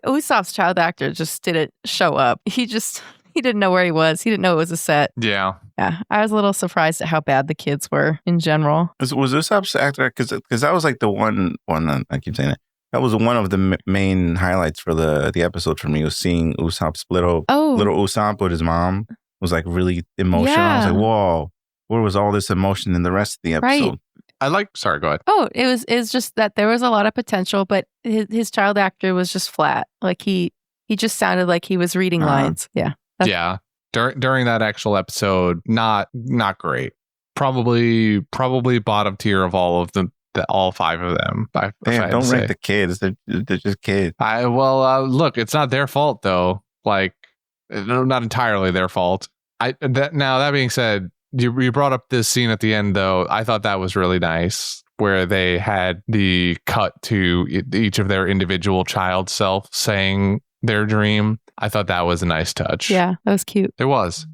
Usopp's child actor just didn't show up. He didn't know where he was. He didn't know it was a set. Yeah. Yeah. I was a little surprised at how bad the kids were in general. Was Usopp's actor, because that was like the one I keep saying it. That was one of the main highlights for the episode for me, was seeing Usopp's little Usopp with his mom was like really emotional. Yeah. I was like, whoa, where was all this emotion in the rest of the episode? Right. Sorry, go ahead. Oh, it was just that there was a lot of potential, but his child actor was just flat. Like he just sounded like he was reading lines. Yeah. Yeah. During that actual episode, not great. Probably bottom tier of all of them. All five of them. Don't rank the kids. They're just kids. Look, it's not their fault though. Like, not entirely their fault. That being said, you brought up this scene at the end though. I thought that was really nice, where they had the cut to each of their individual child self saying their dream. I thought that was a nice touch. Yeah, that was cute. It was.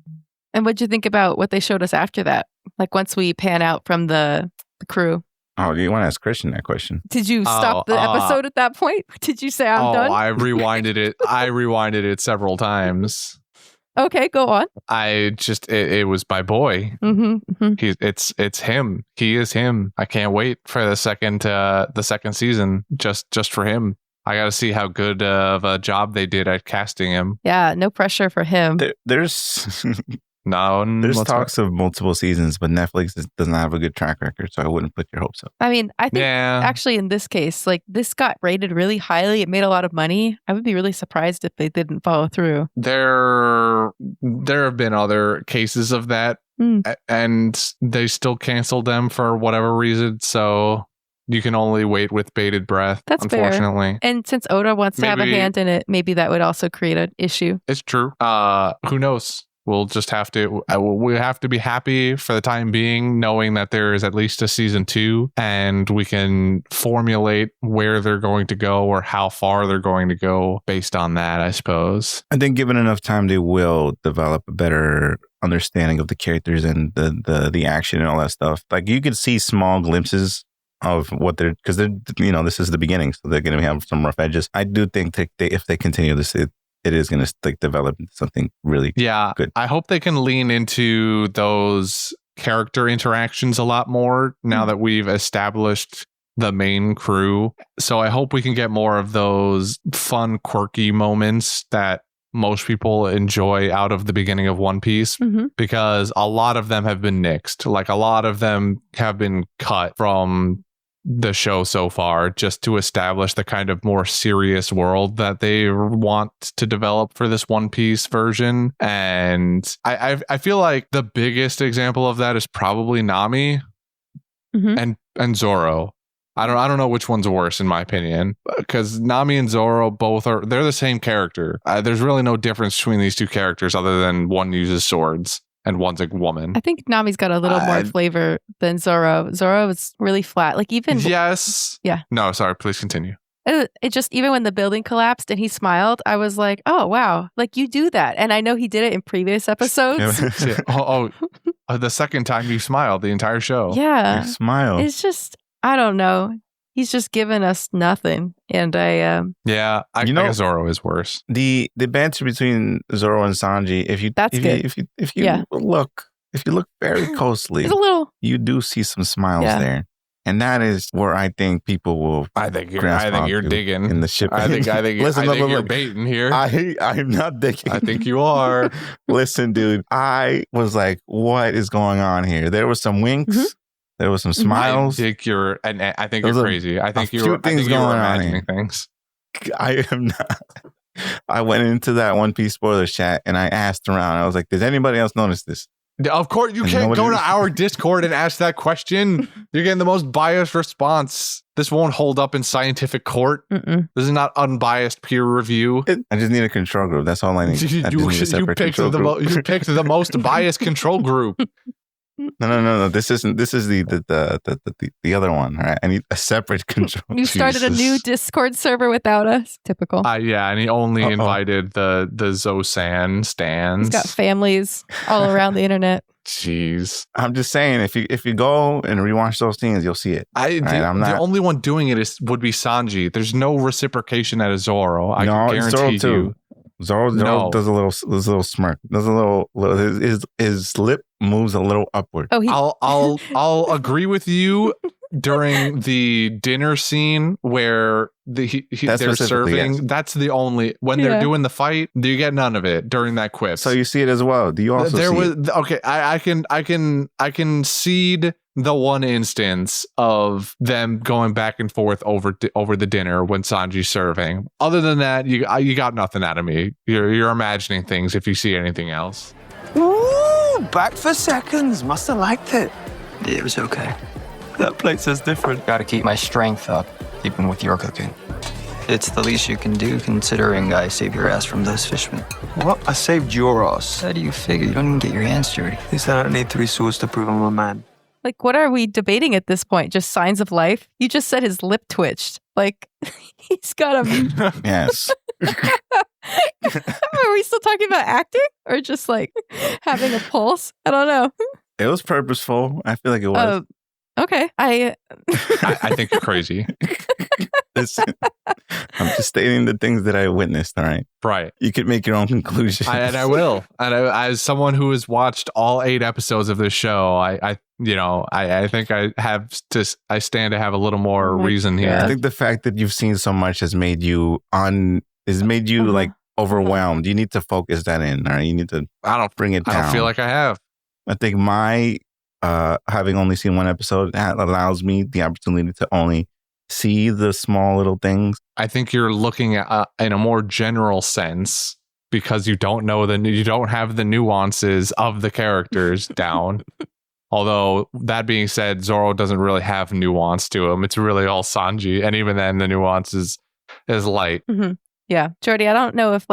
And what'd you think about what they showed us after that? Like once we pan out from the crew. Oh, do you want to ask Christian that question? Did you stop the episode at that point? Did you say I'm done? I rewinded it. I rewinded it several times. Okay, go on. It was my boy. It's him. He is him. I can't wait for the second season just for him. I got to see how good of a job they did at casting him. Yeah, no pressure for him. There's there's talks of multiple seasons, but Netflix doesn't have a good track record, so I wouldn't put your hopes up. I mean, I think actually in this case, like this got rated really highly. It made a lot of money. I would be really surprised if they didn't follow through. There have been other cases of that, and they still canceled them for whatever reason. So you can only wait with bated breath. That's unfortunately. Fair. And since Oda wants to have a hand in it, maybe that would also create an issue. It's true. Who knows? We'll just have to. We have to be happy for the time being, knowing that there is at least a season 2, and we can formulate where they're going to go or how far they're going to go based on that, I suppose. I think given enough time, they will develop a better understanding of the characters and the action and all that stuff. Like you could see small glimpses of what they're, because this is the beginning, so they're going to have some rough edges. I do think that if they continue this, it is going to develop into something really good. I hope they can lean into those character interactions a lot more now that we've established the main crew. So I hope we can get more of those fun, quirky moments that most people enjoy out of the beginning of One Piece, because a lot of them have been nixed. Like a lot of them have been cut from the show so far just to establish the kind of more serious world that they want to develop for this One Piece version. And I feel like the biggest example of that is probably Nami and Zoro. I don't know which one's worse in my opinion, because Nami and Zoro they're the same character. There's really no difference between these two characters other than one uses swords and one's a woman. I think Nami's got a little more flavor than Zoro. Zoro is really flat. Like even... Yes. Yeah. No, sorry. Please continue. It just, even when the building collapsed and he smiled, I was like, oh, wow. Like you do that. And I know he did it in previous episodes. The second time you smiled the entire show. Yeah. You smiled. It's just, I don't know. He's just given us nothing. And I guess Zoro is worse. The banter between Zoro and Sanji, if you look very closely, you do see some smiles there. And that is where I think people will. I think you're digging in the ship. I think you're baiting here. I'm not digging. I think you are. Listen, dude. I was like, what is going on here? There were some winks. There was some smiles. I think you're crazy. I think you're imagining things. I am not. I went into that One Piece spoilers chat and I asked around. I was like, does anybody else notice this? Of course, you can't go to our Discord and ask that question. You're getting the most biased response. This won't hold up in scientific court. This is not unbiased peer review. I just need a control group. That's all I need. You picked the most biased control group. No. This is the other one. All right, I need a separate control. You started a new Discord server without us. Typical. And he only invited the Zosan stands. He's got families all around the internet. Jeez, I'm just saying, if you go and rewatch those things, you'll see it. The only one doing it would be Sanji. There's no reciprocation at a Zoro. I can guarantee Zoro you. Zoro does a little smirk. Does a little his lip moves a little upward. I'll agree with you during the dinner scene where they're serving. Yes. That's the only when they're doing the fight. You get none of it during that quip. So you see it as well. Do you also see it? Okay, I can cede the one instance of them going back and forth over the dinner when Sanji's serving. Other than that, you got nothing out of me. You're imagining things if you see anything else. Ooh, back for seconds. Must have liked it. It was okay. That plate says different. Gotta keep my strength up, even with your cooking. It's the least you can do, considering I saved your ass from those fishmen. What? I saved your ass. How do you figure? You don't even get your hands dirty. He said I don't need 3 swords to prove I'm a man. Like, what are we debating at this point? Just signs of life? You just said his lip twitched. Like, he's got a... Yes. Are we still talking about acting? Or just, like, having a pulse? I don't know. It was purposeful. I feel like it was. Okay. I think you're crazy. Listen, I'm just stating the things that I witnessed. All right. Right. You could make your own conclusions. And I will. And as someone who has watched all 8 episodes of this show, I think I stand to have a little more reason here. I think the fact that you've seen so much has made you like overwhelmed. You need to focus that in. All right. You need to bring it down. I don't feel like I have. I think my having only seen 1 episode, that allows me the opportunity to only see the small little things. I think you're looking at in a more general sense because you don't have the nuances of the characters down. Although that being said, Zoro doesn't really have nuance to him. It's really all Sanji, and even then, the nuance is light. Mm-hmm. Yeah, Jordy, I don't know if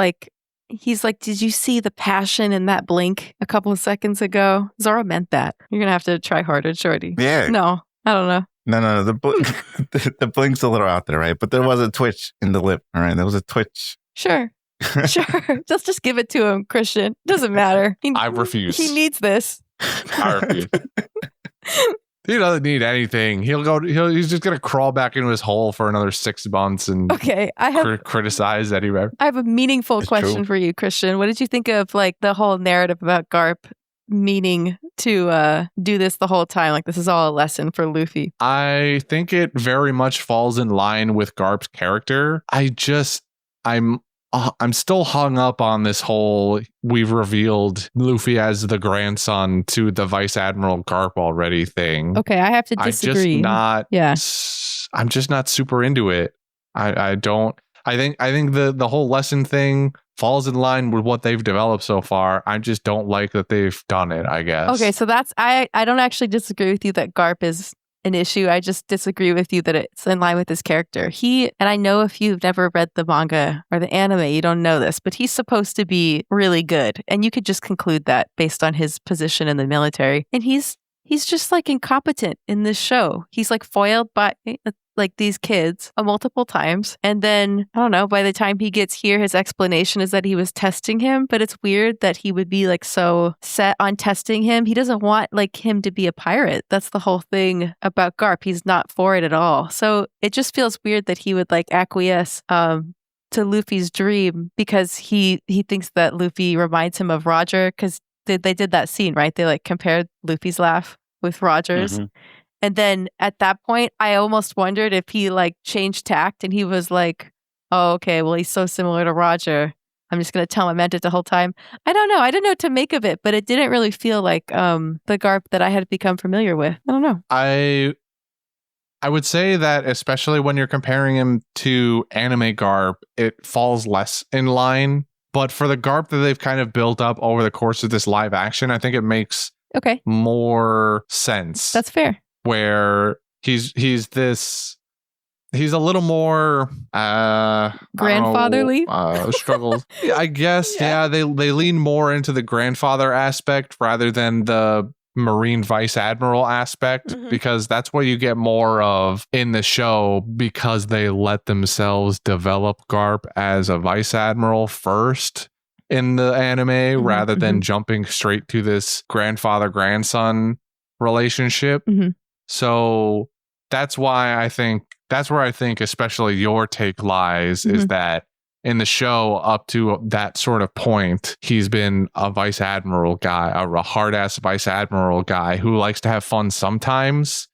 he's like, did you see the passion in that blink a couple of seconds ago? Zoro meant that. You're gonna have to try harder, Jordy. Yeah. No, I don't know. No. The blink's a little out there, right? But there was a twitch in the lip. All right, there was a twitch. Sure. Just give it to him, Christian. Doesn't matter. I refuse. He needs this. I refuse. He doesn't need anything. He's just gonna crawl back into his hole for another 6 months and criticize Eddie Redmayne. I have a meaningful question for you, Christian. What did you think of the whole narrative about Garp meaning to do this the whole time? Like this is all a lesson for Luffy. I think it very much falls in line with Garp's character. I'm still hung up on this whole we've revealed Luffy as the grandson to the Vice Admiral Garp already thing. Okay, I have to disagree. I'm just not super into it. I think the whole lesson thing falls in line with what they've developed so far. I just don't like that they've done it, I guess. Okay, so I don't actually disagree with you that Garp is an issue. I just disagree with you that it's in line with his character. And I know if you've never read the manga or the anime, you don't know this, but he's supposed to be really good. And you could just conclude that based on his position in the military. And he's just incompetent in this show. He's foiled by these kids multiple times. And then, I don't know, by the time he gets here, his explanation is that he was testing him. But it's weird that he would be so set on testing him. He doesn't want him to be a pirate. That's the whole thing about Garp. He's not for it at all. So it just feels weird that he would acquiesce to Luffy's dream because he thinks that Luffy reminds him of Roger because they did that scene, right? They compared Luffy's laugh with Roger's. Mm-hmm. And then at that point, I almost wondered if he changed tact and he was like, oh, okay, well, he's so similar to Roger. I'm just going to tell him I meant it the whole time. I don't know. I didn't know what to make of it, but it didn't really feel like the Garp that I had become familiar with. I don't know. I would say that especially when you're comparing him to anime Garp, it falls less in line. But for the Garp that they've kind of built up over the course of this live action, I think it makes more sense. That's fair. Where he's a little more grandfatherly struggles. I guess they lean more into the grandfather aspect rather than the Marine Vice Admiral aspect because that's what you get more of in the show because they let themselves develop Garp as a Vice Admiral first in the anime rather than jumping straight to this grandfather-grandson relationship. So that's why that's where I think especially your take lies is that in the show up to that sort of point, he's been a Vice Admiral guy, a hard-ass Vice Admiral guy who likes to have fun sometimes.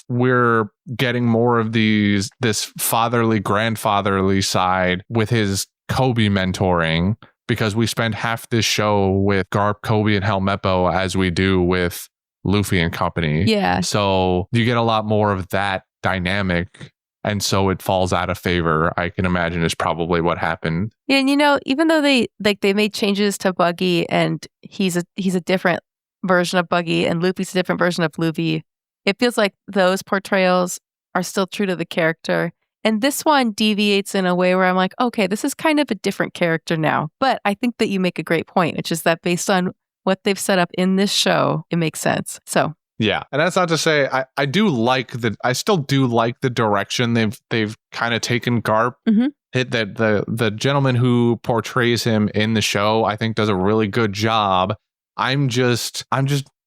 We're getting more of this fatherly, grandfatherly side with his Kobe mentoring because we spend half this show with Garp, Kobe, and Helmeppo as we do with Luffy and company. Yeah. So you get a lot more of that dynamic. And so it falls out of favor, I can imagine is probably what happened. Yeah, and even though they made changes to Buggy and he's a different version of Buggy and Luffy's a different version of Luffy, it feels like those portrayals are still true to the character. And this one deviates in a way where I'm like, okay, this is kind of a different character now. But I think that you make a great point, which is that based on what they've set up in this show, it makes sense. So yeah, and that's not to say I still do like the direction they've kind of taken Garp. Hit that the gentleman who portrays him in the show, I think does a really good job. I'm just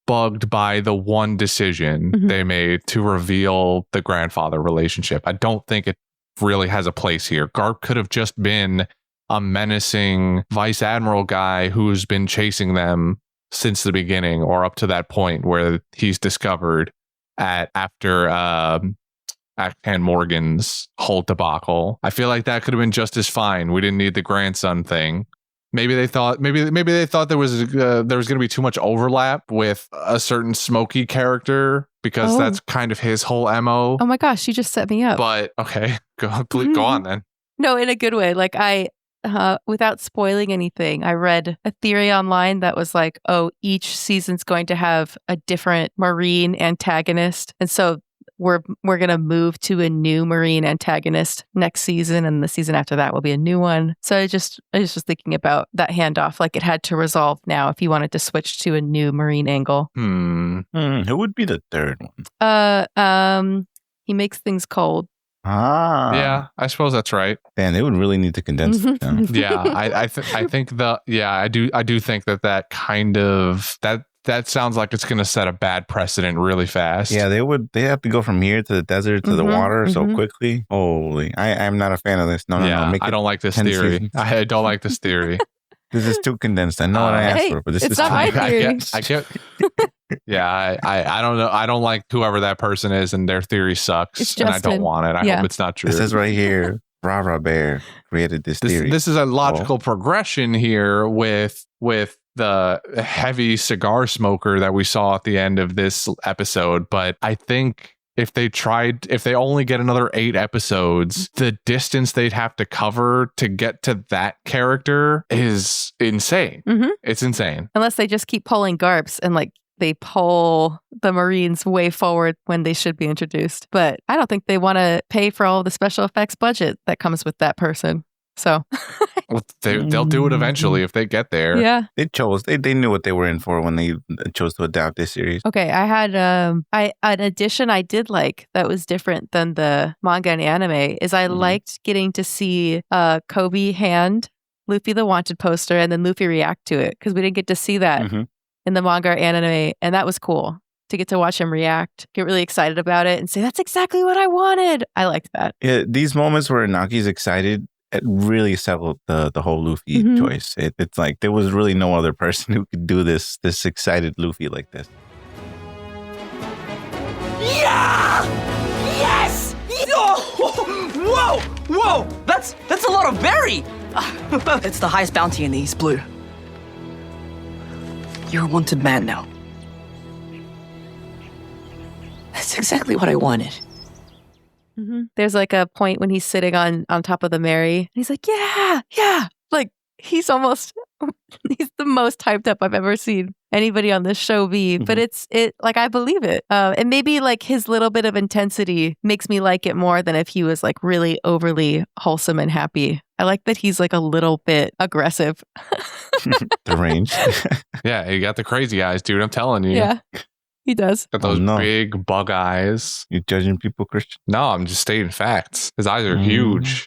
bugged by the one decision they made to reveal the grandfather relationship. I don't think it really has a place here. Garp could have just been a menacing vice admiral guy who's been chasing them since the beginning, or up to that point where he's discovered after Actan Morgan's whole debacle. I feel like that could have been just as fine. We didn't need the grandson thing. Maybe they thought there was going to be too much overlap with a certain Smokey character because that's kind of his whole MO. Oh my gosh, you just set me up. But okay, go on then. No, in a good way. Like without spoiling anything, I read a theory online that was like, oh, each season's going to have a different Marine antagonist, and so we're going to move to a new Marine antagonist next season, and the season after that will be a new one. So I was just thinking about that handoff, like it had to resolve now if you wanted to switch to a new Marine angle. Who would be the third one? He makes things cold. Yeah, I suppose that's right. Man, they would really need to condense it down. Yeah, I think I do think that kind of that sounds like it's going to set a bad precedent really fast. Yeah, they have to go from here to the desert to the water so quickly. Holy, I'm not a fan of this. No. I don't like this theory. I don't like this theory. This is too condensed. I know what I asked for, but this is not my theory. I get. Yeah, I don't know. I don't like whoever that person is, and their theory sucks, and I don't want it. I hope it's not true. It says right here, Rara Bear created this theory. This is a logical progression here with the heavy cigar smoker that we saw at the end of this episode. But I think if they only get another 8 episodes, the distance they'd have to cover to get to that character is insane. It's insane. Unless they just keep pulling Garps and like they pull the Marines way forward when they should be introduced. But I don't think they want to pay for all the special effects budget that comes with that person. So well, they'll do it eventually if they get there. Yeah, they knew what they were in for when they chose to adapt this series. Okay, I had an addition I did like that was different than the manga and anime is I liked getting to see Kobe hand Luffy the Wanted poster and then Luffy react to it, because we didn't get to see that in the manga or anime, and that was cool to get to watch him react, get really excited about it, and say that's exactly what I wanted. I liked that. Yeah, these moments where Naki's excited, it really settled the whole Luffy choice. It's like there was really no other person who could do this excited Luffy like this. Yeah! Yes! Oh! Whoa! That's a lot of berry! It's the highest bounty in the East Blue. You're a wanted man now. That's exactly what I wanted. There's like a point when he's sitting on top of the Mary. And he's like, yeah. Like he's the most hyped up I've ever seen anybody on this show be. But it's like, I believe it. And maybe like his little bit of intensity makes me like it more than if he was like really overly wholesome and happy. I like that he's like a little bit aggressive. Deranged. Yeah, he got the crazy eyes, dude. I'm telling you. Yeah. He does. Got those big bug eyes. You judging people, Christian? No, I'm just stating facts. His eyes are huge.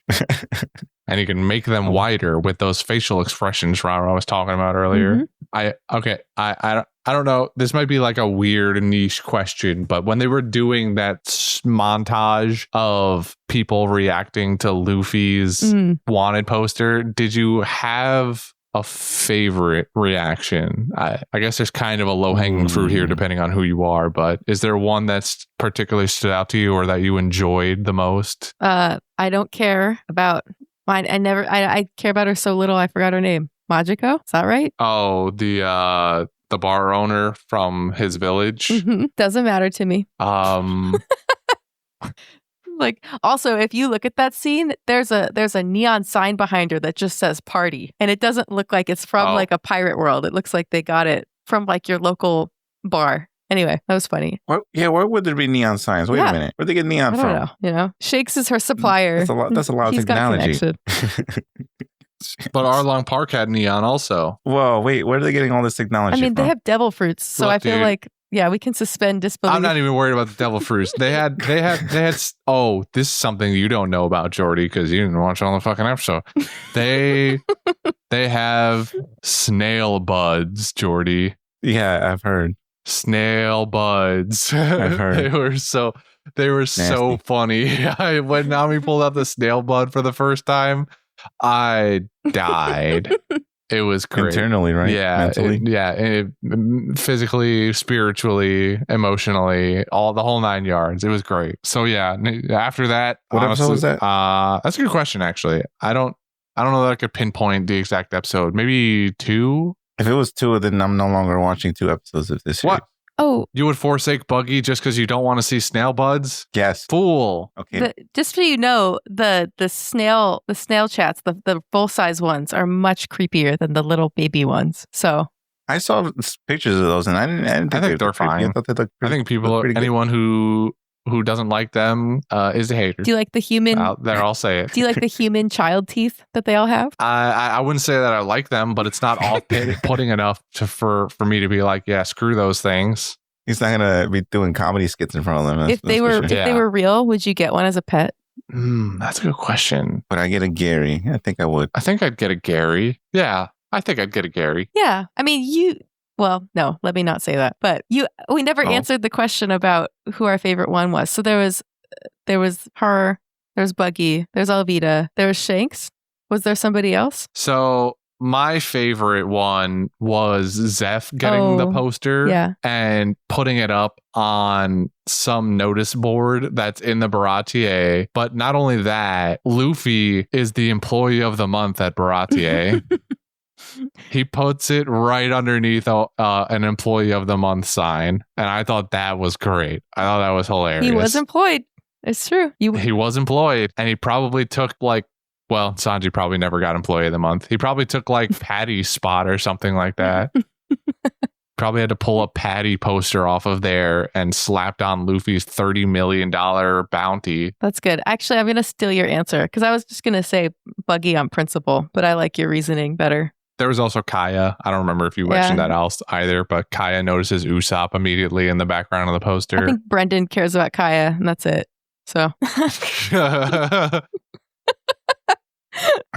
And he can make them wider with those facial expressions Rara was talking about earlier. I don't know. This might be like a weird niche question, but when they were doing that montage of people reacting to Luffy's wanted poster, did you have a favorite reaction? I guess there's kind of a low-hanging fruit here depending on who you are, but is there one that's particularly stood out to you or that you enjoyed the most? I don't care about mine. I care about her so little I forgot her name. Majiko? Is that right? Oh, the bar owner from his village. Doesn't matter to me. Like, also, if you look at that scene, there's a neon sign behind her that just says party. And it doesn't look like it's from like a pirate world. It looks like they got it from like your local bar. Anyway, that was funny. Where would there be neon signs? Wait a minute. Where'd they get neon from? I don't know. Shakes is her supplier. That's a lot of technology. But Arlong Park had neon also. Whoa, wait, where are they getting all this technology from? They have devil fruits, so I feel like we can suspend disbelief. I'm not even worried about the devil fruits. They had. Oh, this is something you don't know about, Jordy, because you didn't watch all the fucking episode. They have snail buds, Jordy. Yeah, I've heard. Snail buds. I've heard. They were so funny. When Nami pulled out the snail bud for the first time, I died. It was great. Internally, right? Yeah. Mentally? Physically, spiritually, emotionally, the whole 9 yards. It was great. So yeah, after that, What episode was that? That's a good question, actually. I don't know that I could pinpoint the exact episode. Maybe 2? If it was 2, then I'm no longer watching 2 episodes of this series. What? Oh, You would forsake Buggy just because you don't want to see snail buds? Yes. Fool. Okay. just so you know, the snail chats, the full size ones are much creepier than the little baby ones. So I saw pictures of those, and I didn't think they're fine. I think anyone who doesn't like them is a hater. do you like the human? Out there, I'll say it. Do you like the human child teeth that they all have? I wouldn't say that I like them, but it's not off-putting enough for me to be like, yeah, screw those things. He's not gonna be doing comedy skits in front of them. If they were real, would you get one as a pet? That's a good question. Would I get a Gary? I think I would. I think I'd get a Gary. Yeah, I think I'd get a Gary. Yeah, I mean Well, no, let me not say that. But we never answered the question about who our favorite one was. So there was her, there was Buggy, there's Alvida, there was Shanks. Was there somebody else? So my favorite one was Zeph getting the poster and putting it up on some notice board that's in the Baratier. But not only that, Luffy is the employee of the month at Baratier. He puts it right underneath an employee of the month sign. And I thought that was great. I thought that was hilarious. He was employed. It's true. He was employed, and he probably took Sanji probably never got employee of the month. He probably took Patty's spot or something like that. Probably had to pull a Patty poster off of there and slapped on Luffy's $30 million bounty. That's good. Actually, I'm going to steal your answer because I was just going to say Buggy on principle, but I like your reasoning better. There was also Kaya. I don't remember if you mentioned that else either, but Kaya notices Usopp immediately in the background of the poster. I think Brendan cares about Kaya, and that's it. So I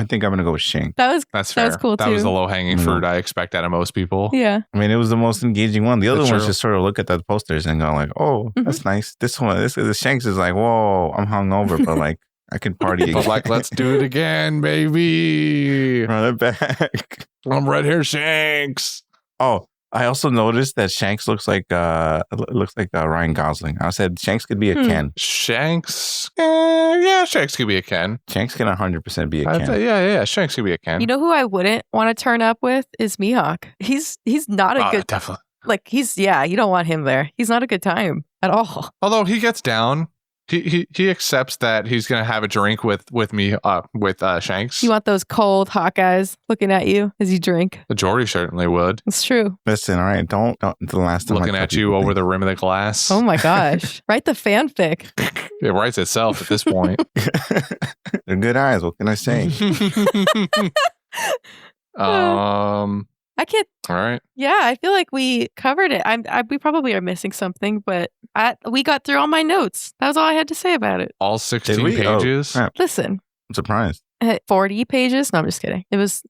think I'm gonna go with Shank. That's fair. That was cool too. That was the low hanging fruit I expect out of most people. Yeah. I mean, it was the most engaging one. The other That's ones true. just sort of look at the posters and go like, "Oh, that's nice." This one, the Shanks is like, "Whoa, I'm hungover, but I can party." But let's do it again, baby. Run it back. I'm right here, Shanks. Oh, I also noticed that Shanks looks like Ryan Gosling. I said Shanks could be a Ken. Shanks, Shanks could be a Ken. Shanks can 100% be a Ken. Yeah, Shanks could be a Ken. You know who I wouldn't want to turn up with is Mihawk. He's not a good definitely. You don't want him there. He's not a good time at all. Although he gets down. He accepts that he's gonna have a drink with Shanks. You want those cold hawk eyes looking at you as you drink. Jordy certainly would. It's true. Listen, all right, don't the last time Looking at you over the rim of the glass. Oh my gosh. Write the fanfic. It writes itself at this point. They're good eyes. What can I say? I can't. All right. Yeah, I feel like we covered it. We probably are missing something, but we got through all my notes. That was all I had to say about it. All 16 pages. Listen, I'm surprised. 40 pages? No, I'm just kidding. It was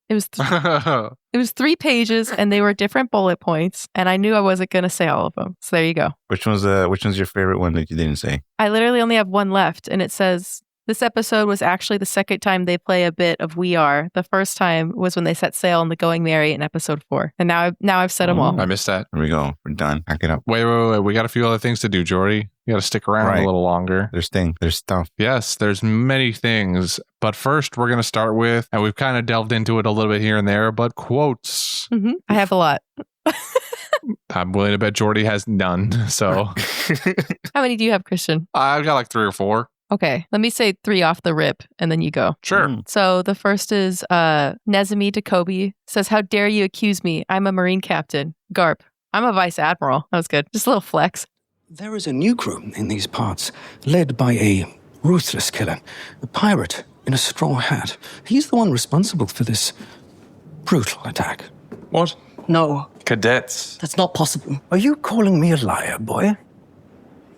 3 pages, and they were different bullet points, and I knew I wasn't going to say all of them. So there you go. Which one's your favorite one that you didn't say? I literally only have one left, and it says, this episode was actually the second time they play a bit of We Are. The first time was when they set sail on the Going Merry in episode 4. And now I've said them all. I missed that. Here we go. We're done. Pack it up. Wait. We got a few other things to do, Jordy. You got to stick around a little longer. There's stuff. Yes, there's many things. But first, we're going to start with, and we've kind of delved into it a little bit here and there, but quotes. Mm-hmm. I have a lot. I'm willing to bet Jordy has none. So, how many do you have, Christian? I've got 3 or 4. Okay, let me say 3 off the rip, and then you go. Sure. So the first is Nezumi to Kobe. Says, how dare you accuse me? I'm a Marine captain. Garp, I'm a vice admiral. That was good. Just a little flex. There is a new crew in these parts, led by a ruthless killer, a pirate in a straw hat. He's the one responsible for this brutal attack. What? No, Cadets. that's not possible. Are you calling me a liar, boy?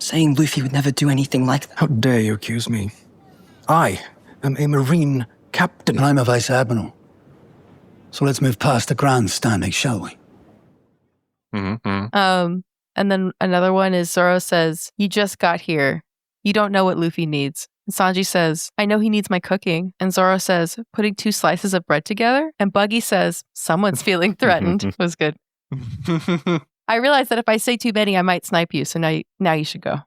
Saying Luffy would never do anything like that. How dare you accuse me? I am a Marine captain. And I'm a vice admiral. So let's move past the grandstanding, shall we? Mm-hmm. And And then another one is Zoro says, "You just got here. You don't know what Luffy needs." And Sanji says, "I know he needs my cooking." And Zoro says, "Putting 2 slices of bread together?" And Buggy says, "Someone's feeling threatened." It was good. I realized that if I say too many, I might snipe you. So now you should go.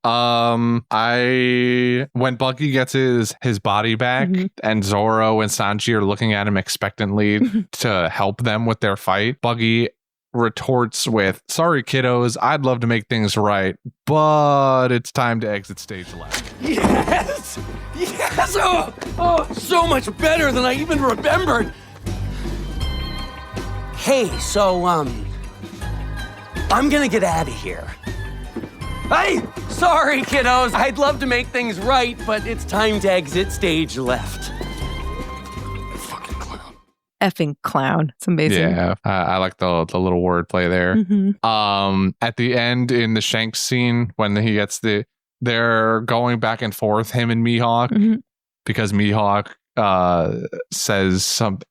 When Buggy gets his body back and Zoro and Sanji are looking at him expectantly to help them with their fight, Buggy retorts with, "Sorry, kiddos, I'd love to make things right, but it's time to exit stage left." Yes! Yes! Oh, so much better than I even remembered. Hey, so, I'm gonna get out of here. Hey! Sorry, kiddos. I'd love to make things right, but it's time to exit stage left. Fucking clown. Effing clown. It's amazing. Yeah, I like the little wordplay there. At the end in the Shanks scene, when he gets they're going back and forth, him and Mihawk, because Mihawk says something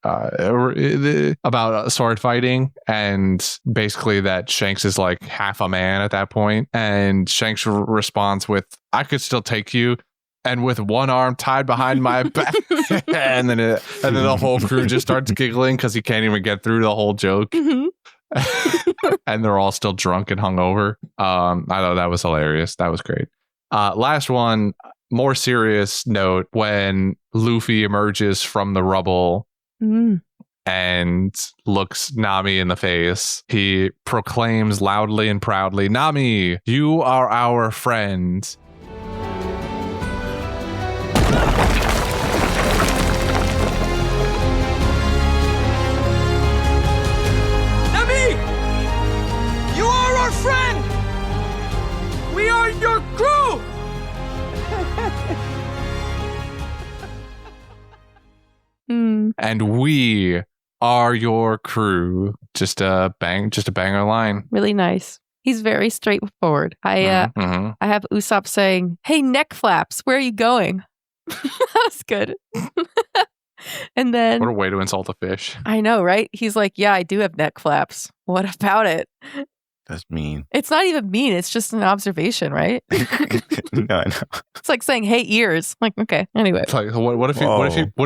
about sword fighting, and basically that Shanks is like half a man at that point, and Shanks responds with, "I could still take you, and with one arm tied behind my back." and then the whole crew just starts giggling because he can't even get through the whole joke. And they're all still drunk and hungover. I thought that was hilarious. That was great. Last one, more serious note, when Luffy emerges from the rubble and looks Nami in the face, he proclaims loudly and proudly, "Nami, you are our friend." Nami! You are our friend! We are your crew! And we are your crew. Just a banger line. Really nice. He's very straightforward. I have Usopp saying, "Hey, neck flaps, where are you going?" That was good. And then, what a way to insult a fish. I know, right? He's like, "Yeah, I do have neck flaps. What about it?" That's mean. It's not even mean. It's just an observation, right? No, I know. It's like saying, "Hey, ears." Like, okay. Anyway, It's like, what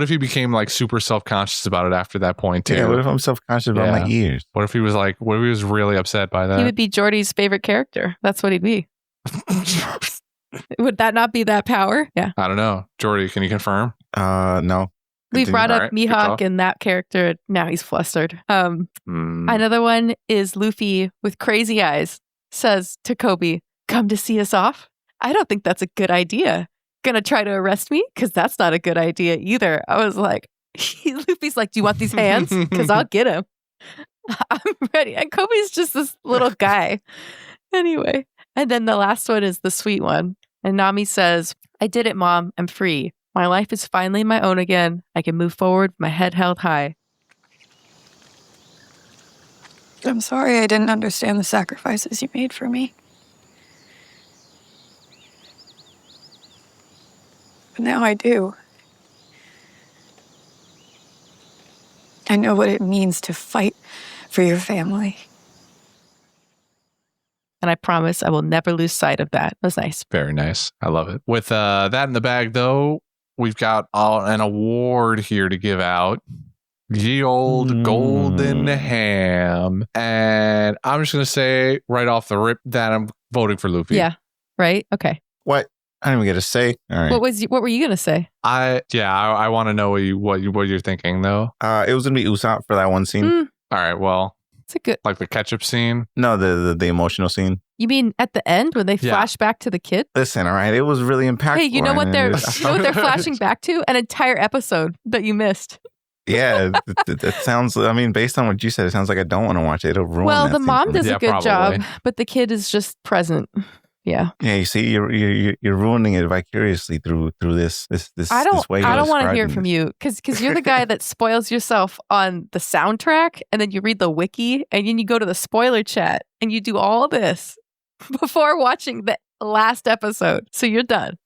if he became like super self-conscious about it after that point too? Yeah, what if I'm self-conscious about my ears? What if he was really upset by that? he would be Jordy's favorite character. That's what he'd be. Would that not be that power? Yeah. I don't know. Jordy, can you confirm? No. We brought up Alright, good Mihawk talk. and that character. Now he's flustered. Another one is Luffy with crazy eyes says to Kobe, "Come to see us off?" I don't think that's a good idea. Gonna try to arrest me? Because that's not a good idea either. I was like, Luffy's like, "Do you want these hands? Because I'll get him." I'm ready. And Kobe's just this little guy. Anyway. And then the last one is the sweet one. And Nami says, "I did it, Mom. I'm free. My life is finally my own again. I can move forward with my head held high." I'm sorry I didn't understand the sacrifices you made for me. But now I do. I know what it means to fight for your family. And I promise I will never lose sight of that. It was nice. Very nice. I love it. With that in the bag, though, we've got an award here to give out. Ye old golden ham. And I'm just going to say right off the rip that I'm voting for Luffy. Yeah. Right? Okay. What? I didn't even get a say. All right. What were you going to say? I want to know what you're thinking, though. It was going to be Usopp for that one scene. All right. Well, it's a good, like the ketchup scene. No, the emotional scene. You mean at the end when they flash back to the kid? Listen, all right, it was really impactful. Hey, you know what they're flashing back to? An entire episode that you missed. Yeah, that sounds. I mean, based on what you said, it sounds like I don't want to watch it. It'll ruin. Well, that the scene mom for me. does a good job, but the kid is just present. Yeah. Yeah, you see, you're ruining it vicariously through this I don't this way. I don't want to hear describing from this. you because you're the guy that spoils yourself on the soundtrack, and then you read the wiki, and then you go to the spoiler chat, and you do all this before watching the last episode. So you're done.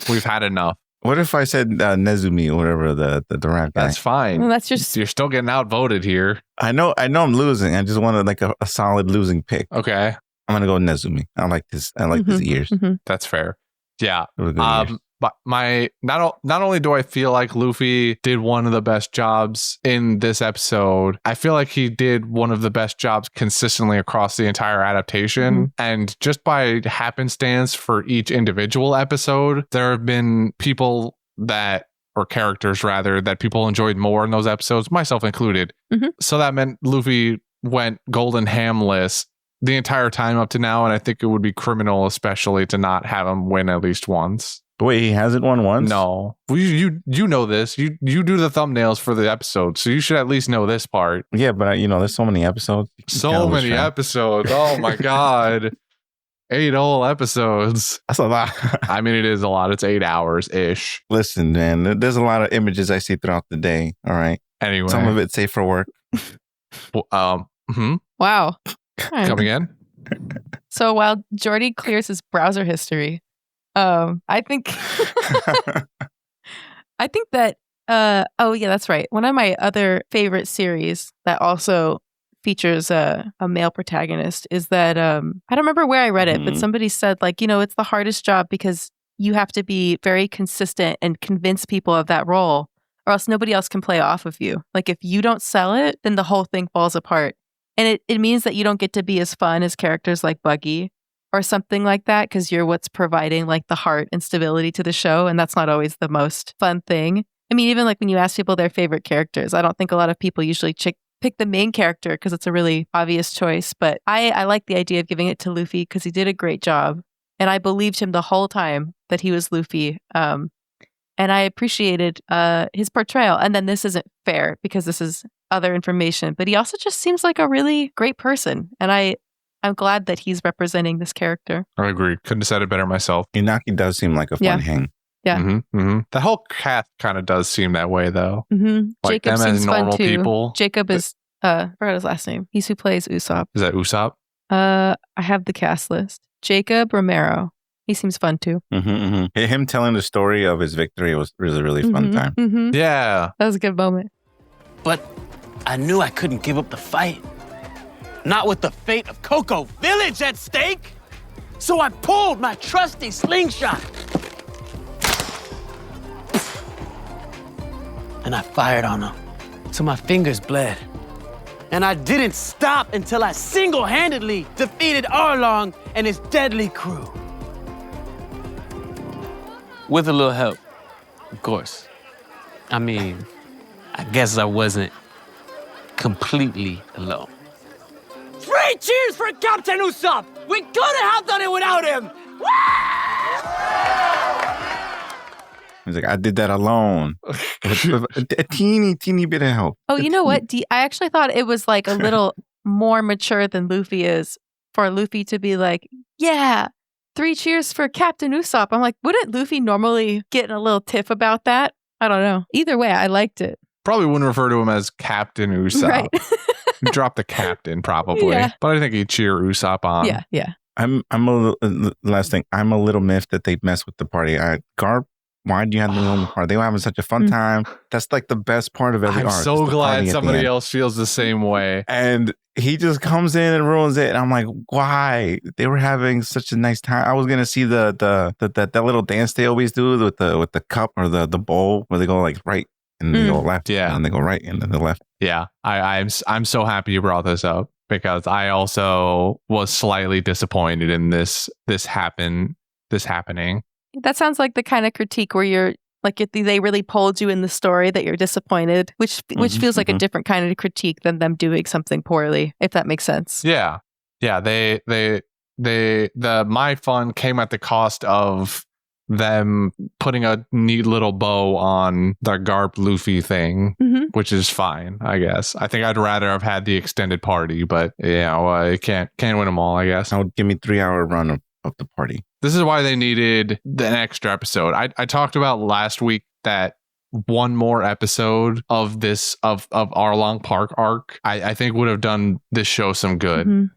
We've had enough. What if I said Nezumi or whatever the rap guy? That's fine. Well, that's just You're still getting outvoted here. I know I'm losing. I just wanted like a solid losing pick. Okay. I'm gonna go Nezumi. I like this. I like his ears. That's fair. Yeah. Those are good ears. But not only do I feel like Luffy did one of the best jobs in this episode, I feel like he did one of the best jobs consistently across the entire adaptation. And just by happenstance for each individual episode, there have been people or characters rather, that people enjoyed more in those episodes, myself included. So that meant Luffy went golden hamless the entire time up to now, and I think it would be criminal, especially to not have him win at least once. But wait, he hasn't won once? No. Well, you know this. You do the thumbnails for the episode, so you should at least know this part. Yeah, but there's so many episodes. So many episodes. Oh my God. 8 whole episodes. That's a lot. I mean, it is a lot. It's 8 hours-ish. Listen, man, there's a lot of images I see throughout the day. All right. Anyway. Some of it's safe for work. wow. Come again? So while Jordy clears his browser history, I think that oh yeah, that's right. One of my other favorite series that also features a male protagonist is that I don't remember where I read it, but somebody said like, it's the hardest job because you have to be very consistent and convince people of that role, or else nobody else can play off of you. Like if you don't sell it, then the whole thing falls apart. And it means that you don't get to be as fun as characters like Buggy or something like that, because you're what's providing like the heart and stability to the show. And that's not always the most fun thing. I mean, even like when you ask people their favorite characters, I don't think a lot of people usually pick the main character because it's a really obvious choice. But I like the idea of giving it to Luffy because he did a great job. And I believed him the whole time that he was Luffy. And I appreciated his portrayal. And then this isn't fair because this is other information, but he also just seems like a really great person. And I'm glad that he's representing this character. I agree. Couldn't have said it better myself. Inaki does seem like a fun hang. Yeah. The whole cast kind of does seem that way, though. Like Jacob them as seems normal fun too. people. Jacob is, I forgot his last name. He's who plays Usopp. Is that Usopp? I have the cast list. Jacob Romero. He seems fun too. Him telling the story of his victory was a really fun time. Yeah. That was a good moment. But I knew I couldn't give up the fight. Not with the fate of Cocoa Village at stake. So I pulled my trusty slingshot. And I fired on him till my fingers bled. And I didn't stop until I single-handedly defeated Arlong and his deadly crew. With a little help, of course. I mean, I guess I wasn't completely alone. 3 cheers for Captain Usopp! We couldn't have done it without him! He's like, I did that alone. a teeny bit of help. Oh, you know what? I actually thought it was like a little more mature than Luffy is for Luffy to be like, yeah, 3 cheers for Captain Usopp. I'm like, wouldn't Luffy normally get a little tiff about that? I don't know. Either way, I liked it. Probably wouldn't refer to him as Captain Usopp. Right. Drop the captain, probably. Yeah. But I think he'd cheer Usopp on. Yeah. I'm a last thing. I'm a little miffed that they mess with the party. Garp, why do you have them on the party? They were having such a fun time. That's like the best part of every I'm arc. so is the glad party at the somebody end. else feels the same way. And he just comes in and ruins it. And I'm like, why? They were having such a nice time. I was gonna see that little dance they always do with the cup or the bowl where they go like right and they go left. Yeah. And they go right and then the left. Yeah. I'm so happy you brought this up because I also was slightly disappointed in this happening. That sounds like the kind of critique where you're like, if they really pulled you in the story that you're disappointed, which feels like a different kind of critique than them doing something poorly, if that makes sense. Yeah. Yeah. The my fun came at the cost of them putting a neat little bow on the Garp Luffy thing, which is fine, I guess. I think I'd rather have had the extended party, but you can't win them all, I guess. Now give me 3-hour run of the party. This is why they needed an extra episode. I talked about last week that one more episode of Arlong Park arc, I think would have done this show some good.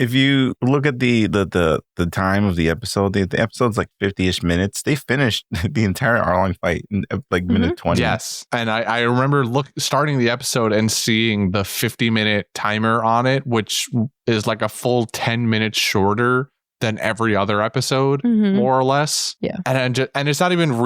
If you look at the time of the episode, the episode's like 50-ish minutes. They finished the entire Arlong fight in like minute 20. Yes. And I remember starting the episode and seeing the 50-minute timer on it, which is like a full 10 minutes shorter than every other episode, more or less. Yeah. And it's not even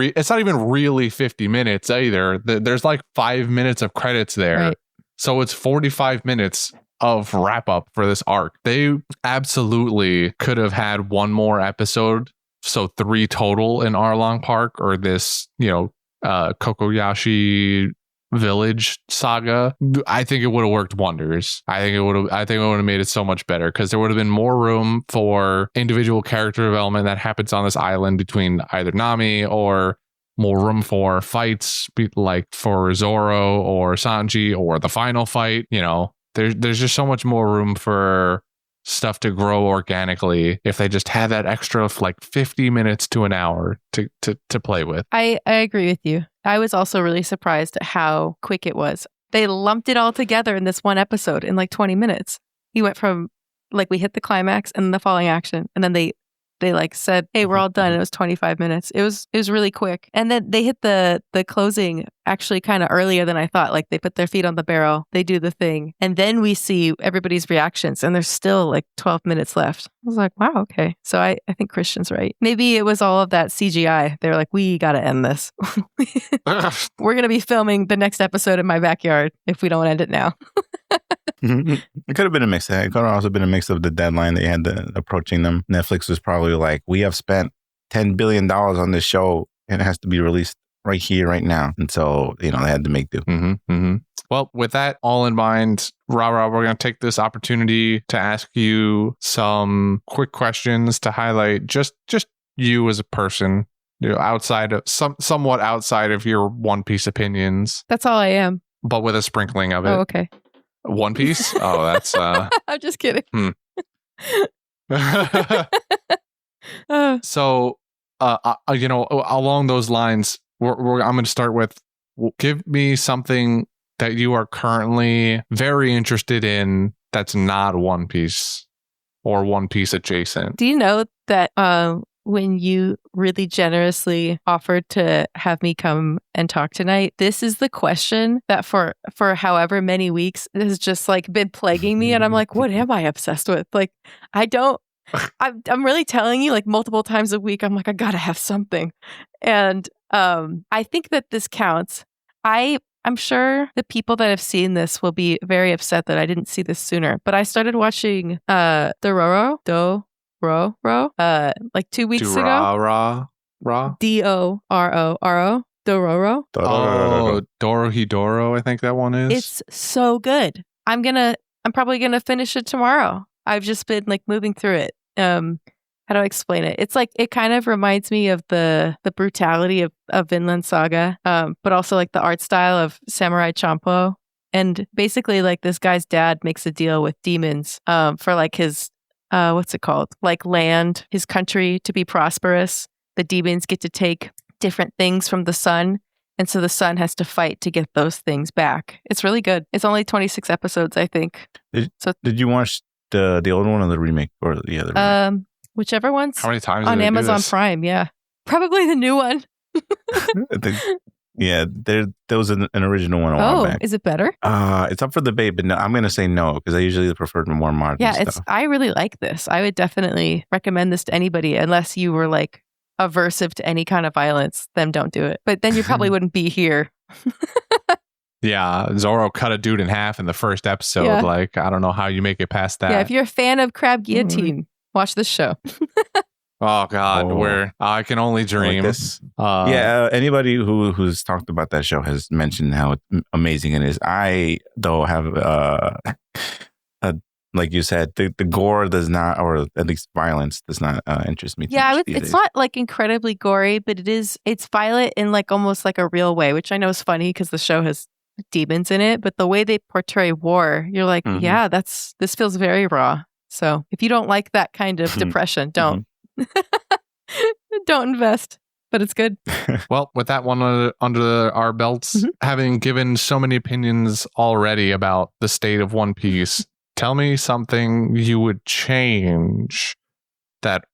really 50 minutes either. There's like 5 minutes of credits there. Right. So it's 45 minutes of wrap up for this arc. They absolutely could have had one more episode, so 3 total in Arlong Park, or this, Cocoyashi Village saga. I think it would have worked wonders. I think it would have made it so much better, because there would have been more room for individual character development that happens on this island between either Nami, or more room for fights like for Zoro or Sanji, or the final fight. There's just so much more room for stuff to grow organically if they just had that extra like 50 minutes to an hour to play with. I agree with you. I was also really surprised at how quick it was. They lumped it all together in this one episode in like 20 minutes. He went from like, we hit the climax and the falling action, and then they like said, hey, we're all done. It was 25 minutes. It was really quick. And then they hit the closing actually kind of earlier than I thought. Like, they put their feet on the barrel, they do the thing, and then we see everybody's reactions, and there's still like 12 minutes left. I was like, wow, okay. So I think Christian's right. Maybe it was all of that CGI. They were like, we got to end this. We're going to be filming the next episode in my backyard if we don't end it now. It could have been a mix. It could have also been a mix of the deadline they had approaching them. Netflix was probably like, we have spent $10 billion on this show, and it has to be released right here, right now. And so, they had to make do. Well, with that all in mind, Rara, we're going to take this opportunity to ask you some quick questions to highlight just you as a person, outside of somewhat outside of your One Piece opinions. That's all I am. But with a sprinkling of it. Oh, okay. One Piece? Oh, that's I'm just kidding. So, along those lines, I'm going to start with, give me something that you are currently very interested in that's not One Piece or One Piece adjacent. Do you know that when you really generously offered to have me come and talk tonight, this is the question that for however many weeks has just like been plaguing me, and I'm like, what am I obsessed with? Like, I'm really telling you, like, multiple times a week, I'm like, I gotta have something. And I think that this counts. I'm sure the people that have seen this will be very upset that I didn't see this sooner, but I started watching Dororo, like 2 weeks ago. Dororo. Dororo. Oh, Dorohedoro, I think that one is. It's so good. I'm probably gonna finish it tomorrow. I've just been like moving through it. How do I explain it? It's like, it kind of reminds me of the brutality of Vinland Saga, but also like the art style of Samurai Champloo. And basically, like, this guy's dad makes a deal with demons for like his what's it called? Like, land, his country to be prosperous. The demons get to take different things from the sun. And so the sun has to fight to get those things back. It's really good. It's only 26 episodes, I think. Did you watch the old one or the remake, or the other remake? Whichever one's How many times on did they do Amazon this? Prime. Yeah. Probably the new one. Yeah, there was an original one a while back. Is it better? It's up for debate, but no, I'm going to say no, because I usually prefer more modern stuff. I really like this. I would definitely recommend this to anybody, unless you were like aversive to any kind of violence. Then don't do it. But then you probably wouldn't be here. Yeah, Zoro cut a dude in half in the first episode. Yeah. Like, I don't know how you make it past that. Yeah, if you're a fan of Crab Guillotine, watch this show. Oh God, where I can only dream. Anybody who's talked about that show has mentioned how amazing it is. I, though, have like you said, the gore does not, or at least violence does not interest me. Yeah, it's not like incredibly gory, but it's violent in like almost like a real way, which I know is funny because the show has demons in it. But the way they portray war, you're like, yeah, this feels very raw. So if you don't like that kind of depression, don't. Don't invest, but it's good. Well, with that one under our belts, having given so many opinions already about the state of One Piece, Tell me something you would change that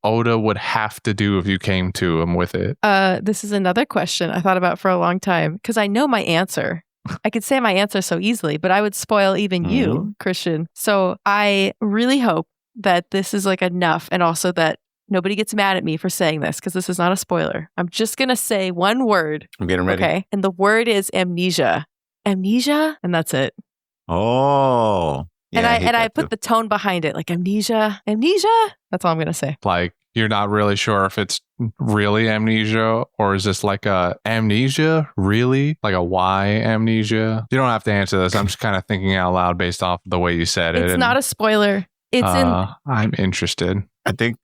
Oda would have to do if you came to him with it. This is another question I thought about for a long time because I know my answer. I could say my answer so easily, but I would spoil even you, Christian. So I really hope that this is like enough, and also that nobody gets mad at me for saying this because this is not a spoiler. I'm just going to say one word. I'm getting ready. Okay. And the word is amnesia. Amnesia? And that's it. Oh. Yeah, and I put the tone behind it, like amnesia. That's all I'm going to say. Like, you're not really sure if it's really amnesia or is this like a amnesia? Really? Like a why amnesia? You don't have to answer this. I'm just kind of thinking out loud based off the way you said it. It's not a spoiler. It's I'm interested. I think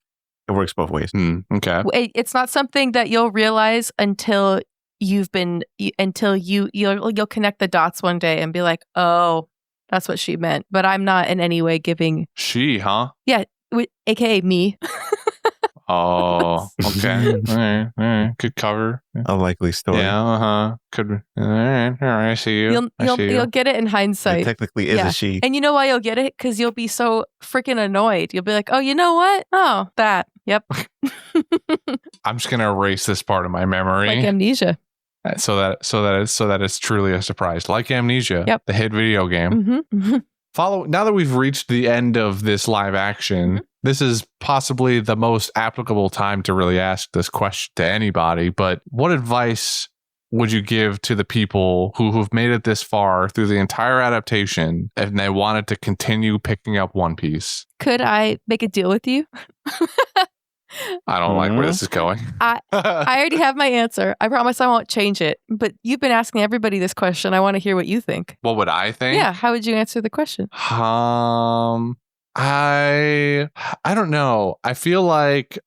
it works both ways. Okay. It's not something that you'll realize until you'll connect the dots one day and be like, oh, that's what she meant. But I'm not in any way giving. She, huh? Yeah, aka me. Oh, okay. All right. Good cover. A likely story. Yeah, Could. All right. I see you. You'll get it in hindsight. It technically is a she. And you know why you'll get it? Because you'll be so freaking annoyed. You'll be like, oh, you know what? Oh, that. Yep. I'm just gonna erase this part of my memory. Like amnesia. So that it's truly a surprise. Like Amnesia, the hit video game. Now that we've reached the end of this live action, this is possibly the most applicable time to really ask this question to anybody. But what advice would you give to the people who've made it this far through the entire adaptation and they wanted to continue picking up One Piece? Could I make a deal with you? I don't like where this is going. I already have my answer. I promise I won't change it. But you've been asking everybody this question. I want to hear what you think. What would I think? Yeah. How would you answer the question? I don't know. I feel like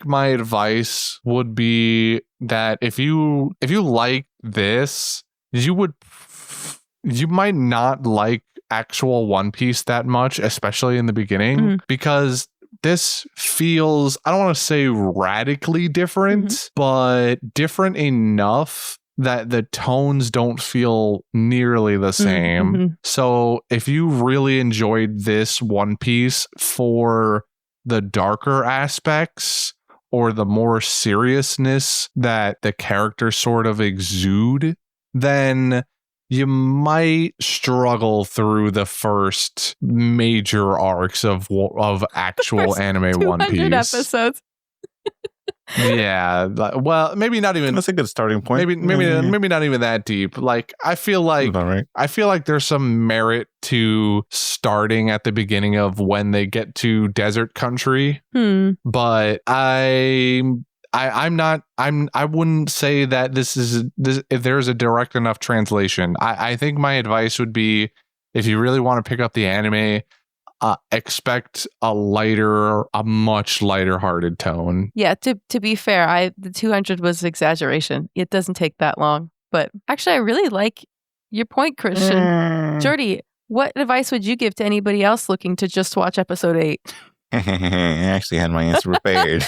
my advice would be that if you like this, you might not like actual One Piece that much, especially in the beginning, because this feels, I don't want to say radically different, but different enough that the tones don't feel nearly the same. So if you really enjoyed this One Piece for the darker aspects or the more seriousness that the characters sort of exude, then you might struggle through the first major arcs of actual anime One Piece. Episodes. Yeah, well, maybe not even. That's a good starting point. Maybe not even that deep. Like, I feel like there's some merit to starting at the beginning of when they get to desert country. But I wouldn't say that this if there's a direct enough translation. I think my advice would be, if you really want to pick up the anime, expect a much lighter hearted tone. Yeah, to be fair, the 200 was exaggeration. It doesn't take that long. But actually, I really like your point, Christian. Jordy, what advice would you give to anybody else looking to just watch episode 8? I actually had my answer prepared.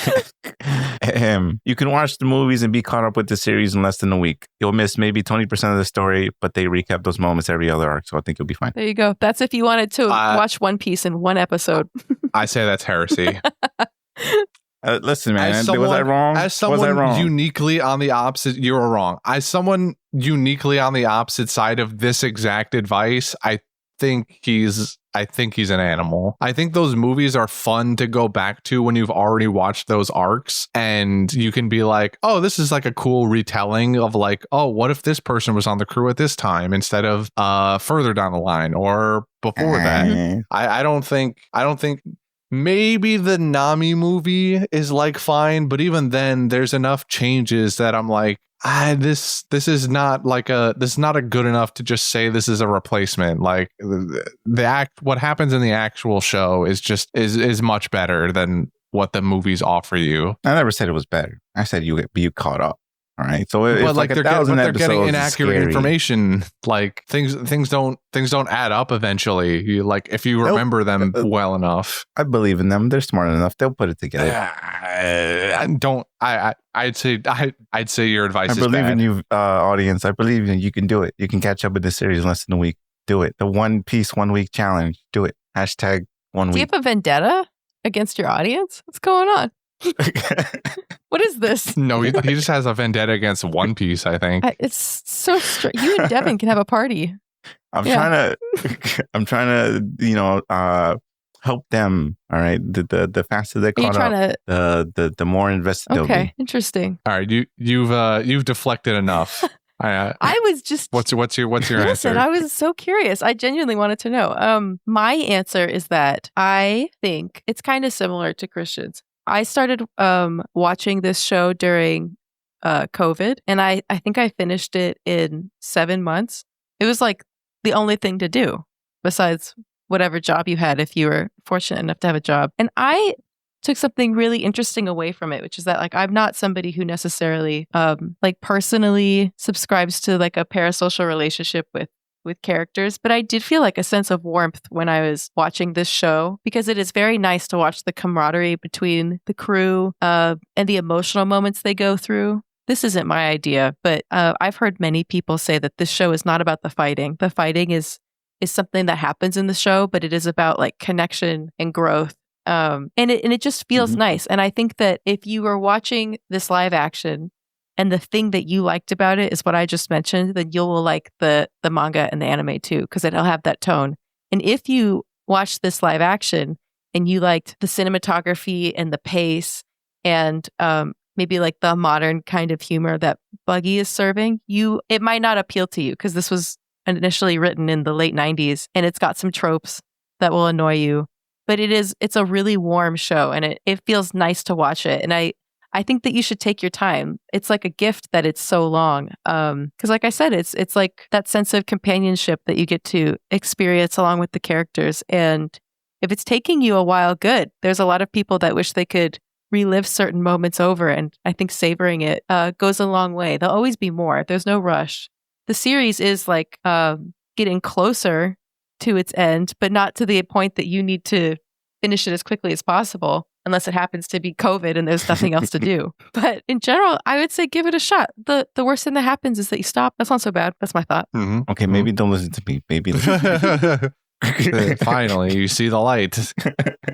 You can watch the movies and be caught up with the series in less than a week. You'll miss maybe 20% of the story, but they recap those moments every other arc, so I think you'll be fine. There you go. That's if you wanted to watch One Piece in one episode. I say that's heresy. Listen, man, was I wrong? As someone uniquely on the opposite, you were wrong. As someone uniquely on the opposite side of this exact advice, I think he's an animal. I think those movies are fun to go back to when you've already watched those arcs, and you can be like, oh, this is like a cool retelling of like, oh, what if this person was on the crew at this time instead of further down the line or before that. I don't think maybe the Nami movie is like fine, but even then there's enough changes that I'm like, this is not a good enough to just say this is a replacement. Like what happens in the actual show is much better than what the movies offer you. I never said it was better. I said you caught up. All right, so it's like they're getting inaccurate information. Like things don't add up eventually. If you remember them well enough. I believe in them. They're smart enough. They'll put it together. I'd say your advice is bad. I believe in you, audience. I believe in you. You can do it. You can catch up with the series in less than a week. Do it. The One Piece 1 week challenge. Do it. Hashtag 1 Do you week. have a vendetta against your audience? What's going on? What is this? No, he just has a vendetta against One Piece, I think. It's so strange. You and Devin can have a party. I'm trying to, help them. All right. The faster they caught up, the more invested they'll Okay, be. interesting. All right, you've deflected enough. I was just what's your listen, answer? I was so curious. I genuinely wanted to know. My answer is that I think it's kind of similar to Christian's. I started watching this show during COVID, and I think I finished it in 7 months. It was like the only thing to do besides whatever job you had if you were fortunate enough to have a job. And I took something really interesting away from it, which is that like I'm not somebody who necessarily like personally subscribes to like a parasocial relationship with characters, but I did feel like a sense of warmth when I was watching this show, because it is very nice to watch the camaraderie between the crew and the emotional moments they go through. This isn't my idea, but I've heard many people say that this show is not about the fighting. The fighting is something that happens in the show, but it is about like connection and growth. And it just feels nice. And I think that if you were watching this live action and the thing that you liked about it is what I just mentioned, then you'll like the manga and the anime too, because it'll have that tone. And if you watch this live action and you liked the cinematography and the pace and maybe like the modern kind of humor that Buggy is serving, it might not appeal to you because this was initially written in the late 90s and it's got some tropes that will annoy you. But it's a really warm show and it feels nice to watch it. And I think that you should take your time. It's like a gift that it's so long. Because like I said, it's like that sense of companionship that you get to experience along with the characters. And if it's taking you a while, good. There's a lot of people that wish they could relive certain moments over. And I think savoring it goes a long way. There'll always be more. There's no rush. The series is like getting closer to its end, but not to the point that you need to finish it as quickly as possible, unless it happens to be COVID and there's nothing else to do. But in general, I would say give it a shot. The worst thing that happens is that you stop. That's not so bad. That's my thought. Mm-hmm. Okay, maybe don't listen to me. Maybe listen to me. Finally, you see the light.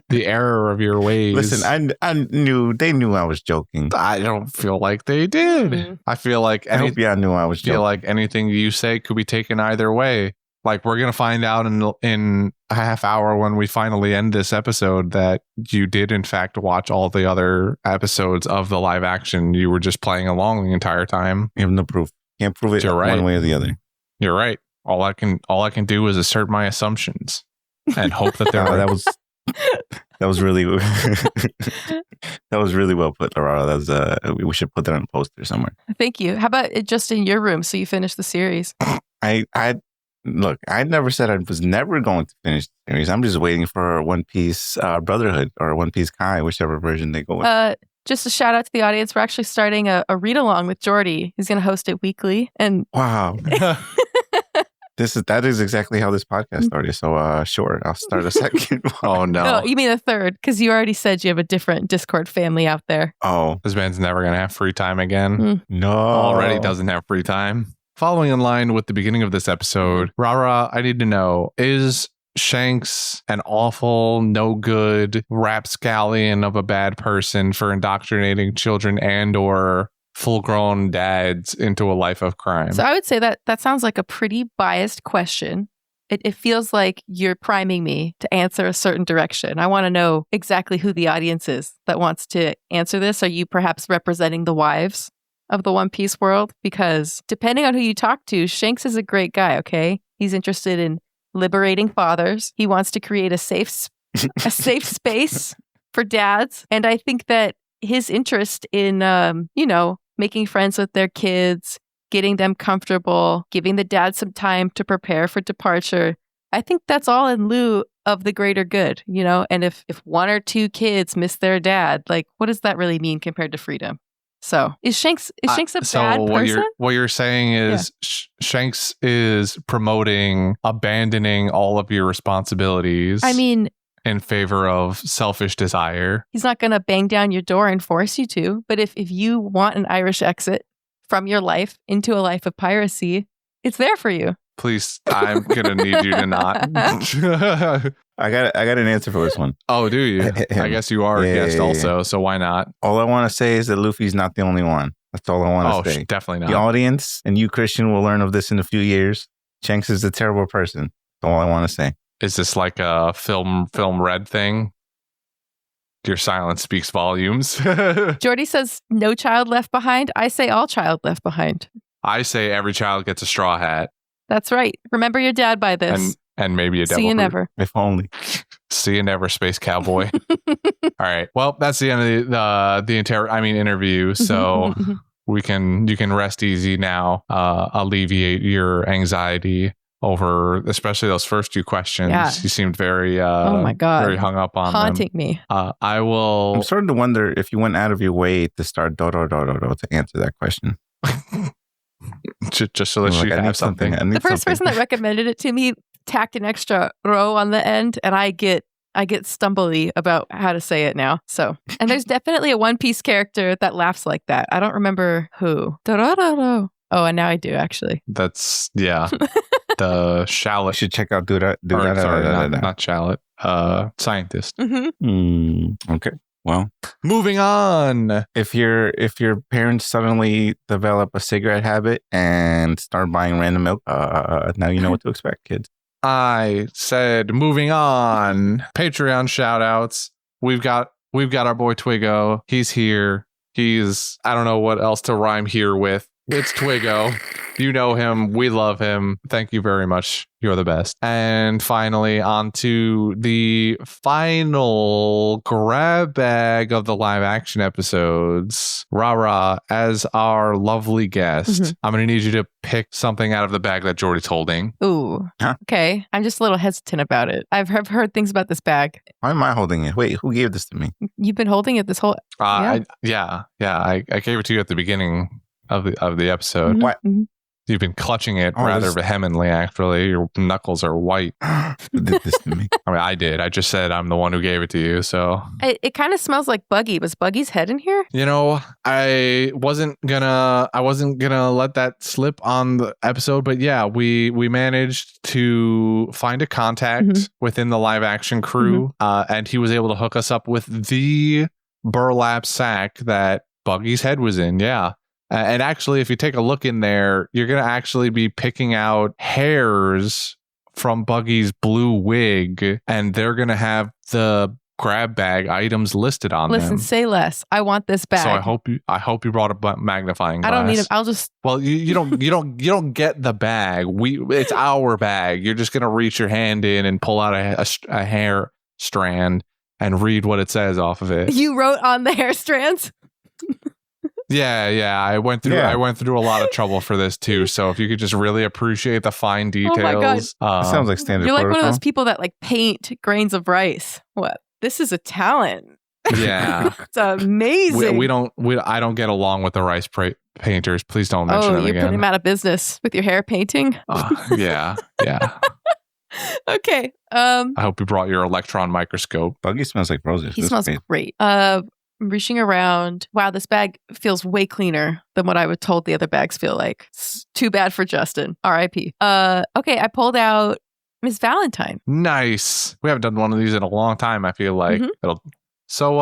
The error of your ways. Listen, they knew I was joking. I don't feel like they did. Mm-hmm. I feel like I hope y'all knew I was joking. Feel like anything you say could be taken either way. Like we're gonna find out in a half hour when we finally end this episode that you did in fact watch all the other episodes of the live action. You were just playing along the entire time. You have no proof. Can't prove it one way or the other. You're right. All I can do is assert my assumptions and hope that they're right. That was really that was really well put, Rara. That was we should put that on a poster somewhere. Thank you. How about it just in your room so you finish the series? Look, I never said I was never going to finish the series. I'm just waiting for One Piece Brotherhood or One Piece Kai, whichever version they go with. Just a shout out to the audience. We're actually starting a read along with Jordy. He's going to host it weekly. And wow. That is exactly how this podcast started. So sure, I'll start a second one. Oh no. No, you mean a third, because you already said you have a different Discord family out there. Oh. This man's never gonna have free time again. No. Already doesn't have free time. Following in line with the beginning of this episode, Rara, I need to know, is Shanks an awful, no good rapscallion of a bad person for indoctrinating children and or full-grown dads into a life of crime? So I would say that sounds like a pretty biased question. It feels like you're priming me to answer a certain direction. I want to know exactly who the audience is that wants to answer this. Are you perhaps representing the wives of the One Piece world? Because depending on who you talk to, Shanks is a great guy, okay? He's interested in liberating fathers. He wants to create a safe space for dads. And I think that his interest in, making friends with their kids, getting them comfortable, giving the dad some time to prepare for departure, I think that's all in lieu of the greater good, And if one or two kids miss their dad, like, what does that really mean compared to freedom? So is Shanks a bad person? What you're saying is Shanks is promoting abandoning all of your responsibilities. I mean, in favor of selfish desire. He's not going to bang down your door and force you to. But if you want an Irish exit from your life into a life of piracy, it's there for you. Please, I'm gonna need you to not. I got an answer for this one. Oh, do you? I guess you are a guest also, so why not? All I want to say is that Luffy's not the only one. That's all I want to say. Definitely not. The audience and you, Christian, will learn of this in a few years. Shanks is a terrible person. That's all I want to say. Is this like a film red thing? Your silence speaks volumes. Jordy says no child left behind. I say all child left behind. I say every child gets a straw hat. That's right. Remember your dad by this. And maybe a devil See you fruit. never. If only. See you never, space cowboy. All right. Well, that's the end of the interview. So you can rest easy now. Alleviate your anxiety over especially those first two questions. Yeah. You seemed very oh my God. very hung up on haunting them. me. I'm starting to wonder if you went out of your way to start to answer that question. just so that you have something. The first person that recommended it to me tacked an extra row on the end, and I get stumbly about how to say it now. So, and there's definitely a One Piece character that laughs like that. I don't remember who. Oh, and now I do actually. That's the shallot. You should check out not shallot. Scientist. Okay. Well, moving on. If your parents suddenly develop a cigarette habit and start buying random milk, now you know what to expect, kids. I said moving on. Patreon shout outs. We've got our boy Twiggo. He's here. I don't know what else to rhyme here with. It's Twiggo. You know him. We love him. Thank you very much. You're the best. And finally, on to the final grab bag of the live action episodes. Rara, as our lovely guest, I'm going to need you to pick something out of the bag that Jordy's holding. Ooh. Huh? Okay. I'm just a little hesitant about it. I've heard things about this bag. Why am I holding it? Wait, who gave this to me? You've been holding it this whole... I gave it to you at the beginning of the episode. What? You've been clutching it rather vehemently, actually. Your knuckles are white. Who did this to me? I mean, I did. I just said I'm the one who gave it to you, so... It kind of smells like Buggy. Was Buggy's head in here? You know, I wasn't gonna let that slip on the episode, but yeah, we managed to find a contact within the live action crew, and he was able to hook us up with the burlap sack that Buggy's head was in, yeah. And actually, if you take a look in there, you're going to actually be picking out hairs from Buggy's blue wig, and they're going to have the grab bag items listed on them. Listen, say less. I want this bag. So I hope you brought a magnifying glass. I don't need it. I'll just... Well, you don't get the bag. It's our bag. You're just going to reach your hand in and pull out a hair strand and read what it says off of it. You wrote on the hair strands? Yeah. I went through a lot of trouble for this too. So if you could just really appreciate the fine details. Oh my God. Sounds like standard. You're like protocol. one of those people that like paint grains of rice. What? This is a talent. Yeah. It's amazing. I don't get along with the rice painters. Please don't mention them again. You're putting him out of business with your hair painting? Yeah. Okay. I hope you brought your electron microscope. Buggy smells like roses. He smells great. I'm reaching around. Wow, this bag feels way cleaner than what I was told the other bags feel like. It's too bad for Justin. R.I.P. Okay, I pulled out Miss Valentine. Nice. We haven't done one of these in a long time, I feel like. So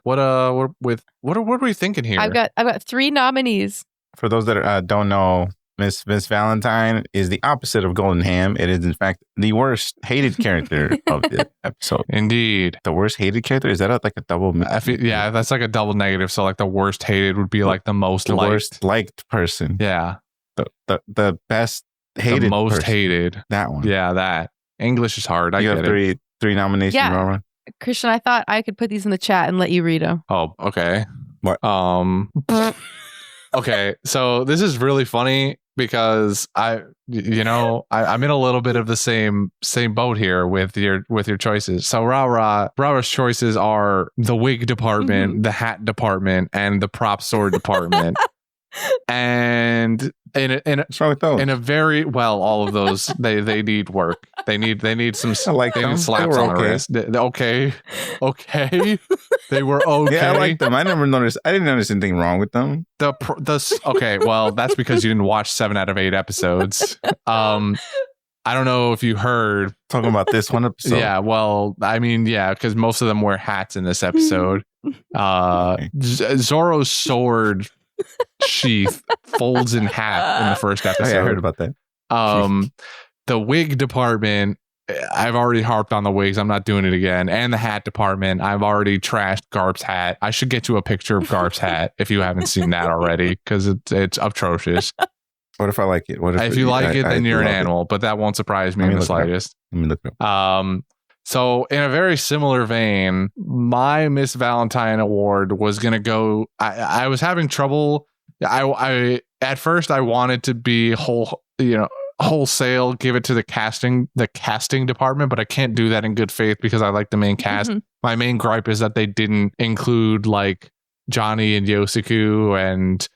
what are we thinking here? I've got 3 nominees. For those that don't know, Miss Valentine is the opposite of Golden Ham. It is, in fact, the worst hated character of the episode. Indeed. The worst hated character? Is that like a double? Yeah, that's like a double negative. So like the worst hated would be like the most liked. Worst liked person. Yeah. The best hated The most person. hated. That one. Yeah, that. English is hard. You have three nominations, Yeah. Rara? Christian, I thought I could put these in the chat and let you read them. Oh, okay. What? Okay, so this is really funny because I'm in a little bit of the same boat here with your choices. So Rara's choices are the wig department, the hat department, and the prop sword department. And What's wrong with those? In a very well, all of those they need work. They need some like they them. need slaps on the wrist. Okay, they were okay. Yeah, I like them. I didn't notice anything wrong with them. Okay, well, that's because you didn't watch 7 out of 8 episodes. I don't know if you heard talking about this one episode. Yeah, well, I mean, yeah, because most of them wear hats in this episode. Zoro's sword sheath folds in half in the first episode. Oh, yeah, I heard about that. The wig department, I've already harped on the wigs. I'm not doing it again. And the hat department, I've already trashed Garp's hat. I should get you a picture of Garp's hat if you haven't seen that already, because it's atrocious. What if I like it? If you like it, then you're an animal, but that won't surprise me in the slightest. Let me look it up. So in a very similar vein, my Miss Valentine award was going to go, I was having trouble. I at first I wanted to be wholesale, give it to the casting department, but I can't do that in good faith because I like the main cast. Mm-hmm. My main gripe is that they didn't include like Johnny and Yosuke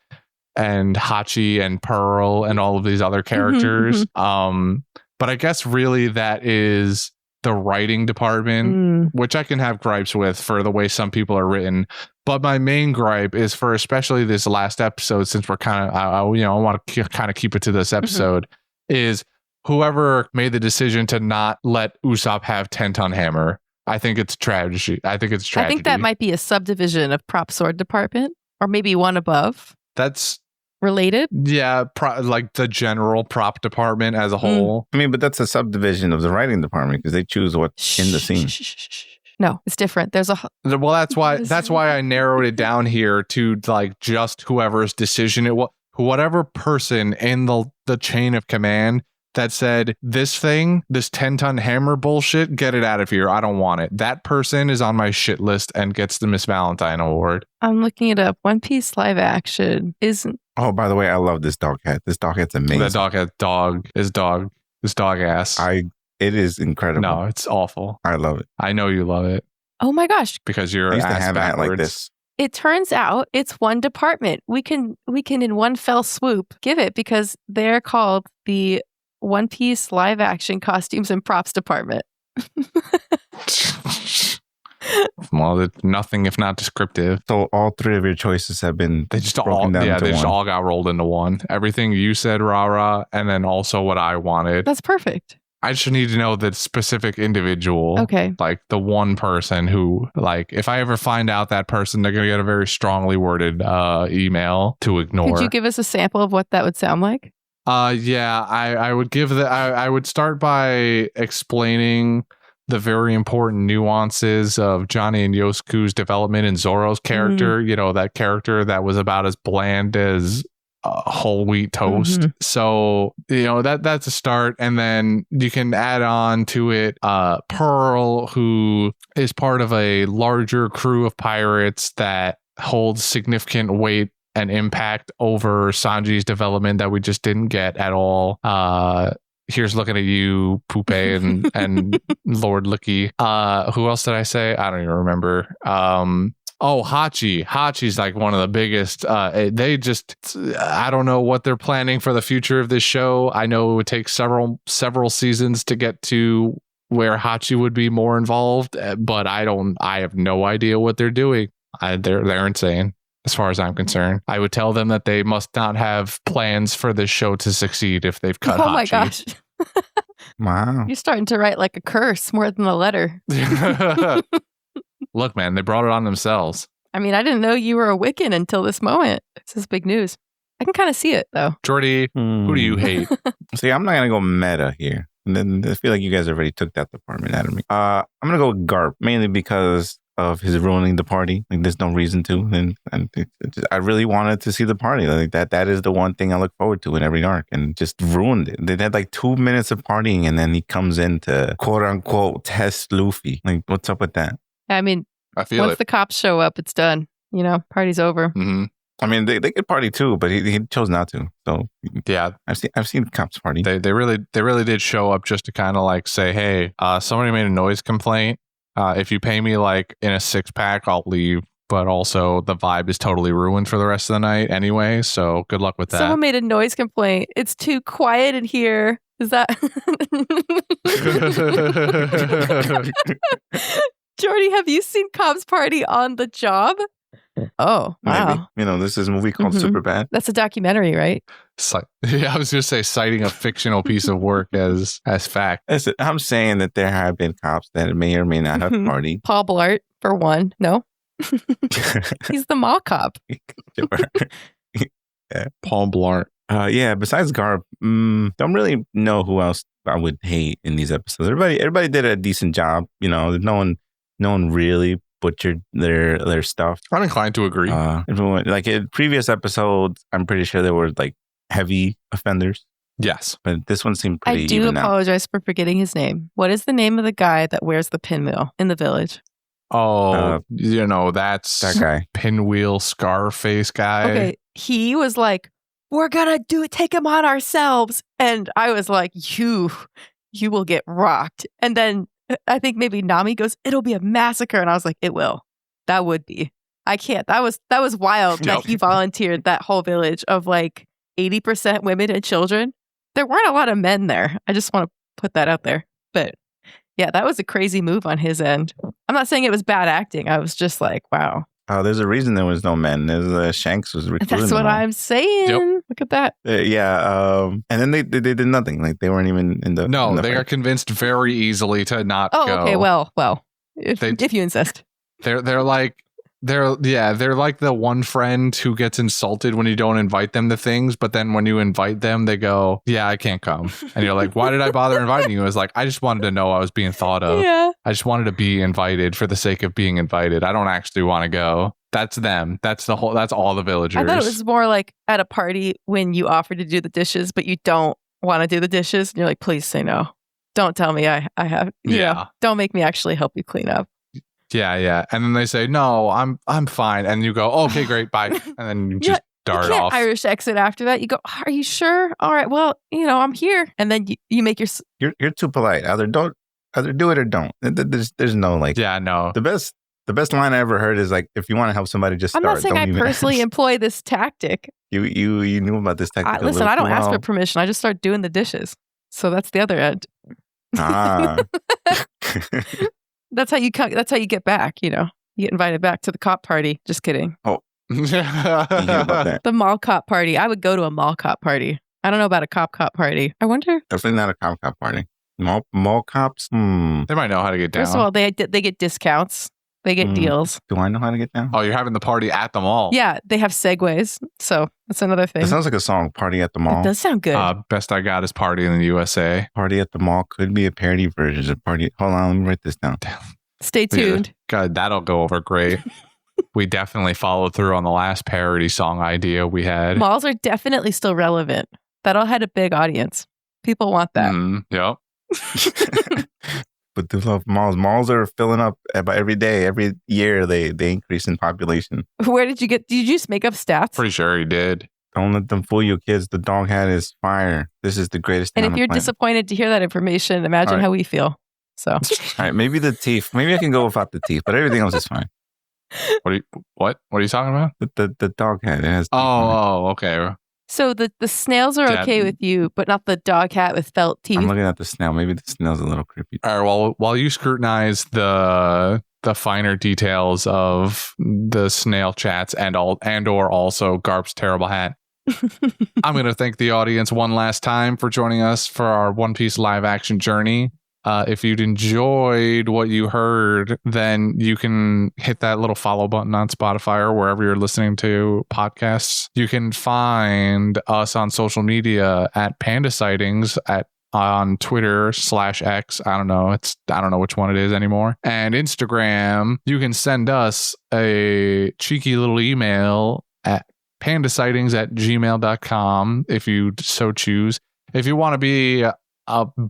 and Hachi and Pearl and all of these other characters. But I guess really that is the writing department, which I can have gripes with for the way some people are written. But my main gripe is for especially this last episode, since we're kind of, I want to kind of keep it to this episode, is whoever made the decision to not let Usopp have 10-ton hammer. I think it's tragedy. I think that might be a subdivision of prop sword department, or maybe one above. That's related. Yeah, like the general prop department as a whole. I mean, but that's a subdivision of the writing department because they choose what's in the scene. No, it's different. There's a well. That's why I narrowed it down here to like just whoever's decision it was, whatever person in the chain of command that said this 10-ton hammer bullshit, get it out of here. I don't want it. That person is on my shit list and gets the Miss Valentine award. I'm looking it up. One Piece live action isn't. Oh, by the way, I love this dog hat. This dog hat's amazing. That dog hat is dog ass. It is incredible. No, it's awful. I love it. I know you love it. Oh my gosh. Because you're I used ass to have a hat backwards. like this. It turns out it's one department. We can in one fell swoop give it because they're called the One Piece live action costumes and props department. Well, it's nothing if not descriptive. So all 3 of your choices have been just all got rolled into one. Everything you said, Rara, and then also what I wanted. That's perfect. I just need to know the specific individual. Okay. Like the one person who, like, if I ever find out that person, they're going to get a very strongly worded email to ignore. Could you give us a sample of what that would sound like? Yeah, I would give I would start by explaining the very important nuances of Johnny and Yosuke's development in Zoro's character. You know, that character that was about as bland as whole wheat toast. So, you know, that's a start. And then you can add on to it Pearl, who is part of a larger crew of pirates that holds significant weight and impact over Sanji's development that we just didn't get at all. Here's looking at you, Poupe and Lord Licky. Who else did I say? I don't even remember. Hachi. Hachi's like one of the biggest. They just, I don't know what they're planning for the future of this show. I know it would take several seasons to get to where Hachi would be more involved, but I have no idea what they're doing. They're insane. As far as I'm concerned, I would tell them that they must not have plans for this show to succeed if they've cut Hachi. Oh my gosh. Wow. You're starting to write like a curse more than a letter. Look, man, they brought it on themselves. I mean, I didn't know you were a Wiccan until this moment. This is big news. I can kind of see it, though. Jordy, who do you hate? See, I'm not going to go meta here. And then I feel like you guys already took that department out of me. I'm going to go with Garp, mainly because of his ruining the party. Like, there's no reason to. And I really wanted to see the party. Like that is the one thing I look forward to in every arc, and just ruined it. They had like 2 minutes of partying, and then he comes in to quote unquote test Luffy. Like, what's up with that? I mean, I feel once the cops show up, it's done. You know, party's over. Mm-hmm. I mean, they could party too, but he chose not to. So yeah, I've seen cops party. They really did show up just to kind of like say, hey, somebody made a noise complaint. If you pay me like in a 6-pack, I'll leave. but also the vibe is totally ruined for the rest of the night anyway. So good luck with that. Someone made a noise complaint. It's too quiet in here. Is that Jordy? Have you seen Cobb's Party on the Job? Oh, wow. Maybe. This is a movie called Superbad. That's a documentary, right? Yeah, I was going to say citing a fictional piece of work as fact. Listen, I'm saying that there have been cops that may or may not have partied. Paul Blart, for one. No. He's the mall cop. Yeah. Paul Blart. Besides Garb, don't really know who else I would hate in these episodes. Everybody did a decent job. No one really butchered their stuff. I'm inclined to agree. Everyone, like in previous episodes, I'm pretty sure there were like heavy offenders. Yes, but this one seemed pretty. I do even apologize for forgetting his name. What is the name of the guy that wears the pinwheel in the village? Oh, that's that guy, pinwheel Scarface guy. Okay, he was like, "We're gonna take him on ourselves," and I was like, "You will get rocked." And then I think maybe Nami goes, "It'll be a massacre," and I was like, "It will. That would be. I can't. That was wild that he volunteered that whole village of like 80% women and children. There weren't a lot of men there. I just want to put that out there. But yeah, that was a crazy move on his end. I'm not saying it was bad acting. I was just like, wow. Oh, there's a reason there was no men. There's Shanks was recruiting. That's what I'm saying. Yep. Look at that. And then they did nothing. Like they weren't even in the. No, they fight. are convinced very easily to not go. Oh, okay. Well, if you insist. They're like the one friend who gets insulted when you don't invite them to things, but then when you invite them, they go, "Yeah, I can't come." And you're like, "Why did I bother inviting you?" It was like, I just wanted to know I was being thought of. Yeah. I just wanted to be invited for the sake of being invited. I don't actually want to go. That's them. That's all the villagers. I thought it was more like at a party when you offer to do the dishes, but you don't want to do the dishes. And you're like, please say no. Don't tell me I have, don't make me actually help you clean up. Yeah. And then they say, "No, I'm fine." And you go, "Okay, great, bye." And then you just dart you can't off. Irish exit after that. You go, "Are you sure? All right, well, I'm here." And then you make your... You're too polite. Either do it or don't. There's no like... Yeah, no. The best line I ever heard is like, if you want to help somebody, just start. I'm not saying I personally employ this tactic. You knew about this tactic. Listen, I don't ask for permission. I just start doing the dishes. So that's the other end. That's how you get back, You get invited back to the cop party. Just kidding. Oh. The mall cop party. I would go to a mall cop party. I don't know about a cop party. I wonder. Definitely not a cop party. Mall cops? They might know how to get down. First of all, they get discounts. They get deals. Do I know how to get down? Oh, you're having the party at the mall. Yeah, they have segues. So that's another thing. It sounds like a song, Party at the Mall. It does sound good. Best I got is Party in the USA. Party at the Mall could be a parody version of Party. Hold on, let me write this down. Stay tuned. God, that'll go over great. We definitely followed through on the last parody song idea we had. Malls are definitely still relevant. That all had a big audience. People want that. Yep. But they love malls. Malls are filling up every day. Every year they increase in population. Where did you just make up stats? Pretty sure he did. Don't let them fool you, kids. The dog hat is fire. This is the greatest thing. And if you're disappointed to hear that information, imagine how we feel. So, all right, maybe the teeth. Maybe I can go without the teeth, but everything else is fine. What are you talking about? The dog hat. It has. Okay. So the snails are okay with you, but not the dog hat with felt teeth. I'm looking at the snail. Maybe the snail's a little creepy. All right. Well, while you scrutinize the finer details of the snail chats or also Garp's terrible hat, I'm going to thank the audience one last time for joining us for our One Piece live action journey. If you'd enjoyed what you heard, then you can hit that little follow button on Spotify or wherever you're listening to podcasts. You can find us on social media at Panda Sightings on Twitter /X. I don't know which one it is anymore. And Instagram, you can send us a cheeky little email at pandasightings@gmail.com if you so choose. If you want to be a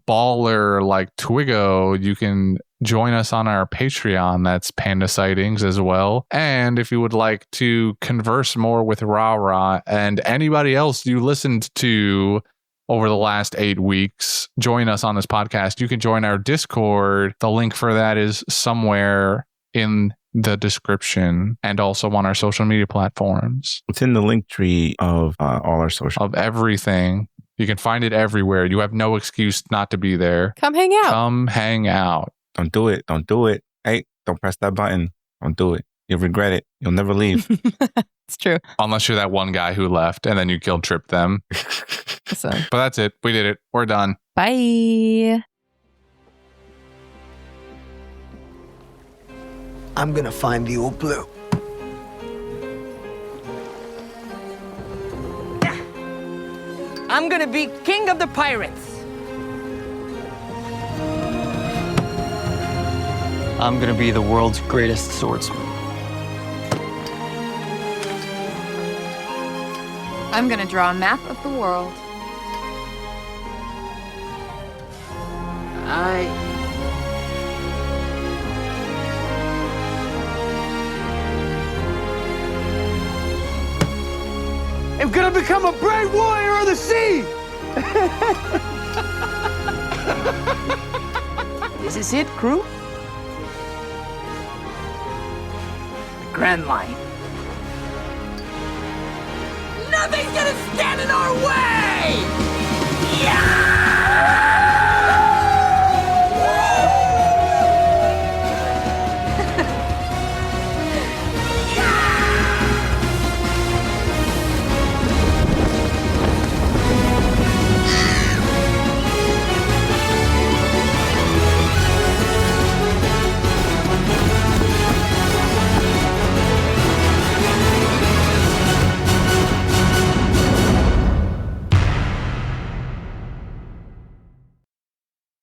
baller like Twiggo, you can join us on our Patreon. That's Panda Sightings as well. And if you would like to converse more with Rara and anybody else you listened to over the last 8 weeks, join us on this podcast. You can join our Discord. The link for that is somewhere in the description and also on our social media platforms. It's in the link tree of all our social. Of everything. You can find it everywhere. You have no excuse not to be there. Come hang out. Come hang out. Don't do it. Don't do it. Hey, don't press that button. Don't do it. You'll regret it. You'll never leave. It's true. Unless you're that one guy who left and then you guilt tripped them. So. But that's it. We did it. We're done. Bye. I'm gonna find the old blue. I'm gonna be king of the pirates. I'm gonna be the world's greatest swordsman. I'm gonna draw a map of the world. I'm gonna become a brave warrior of the sea! Is this it, crew? The Grand Line. Nothing's gonna stand in our way! Yeah!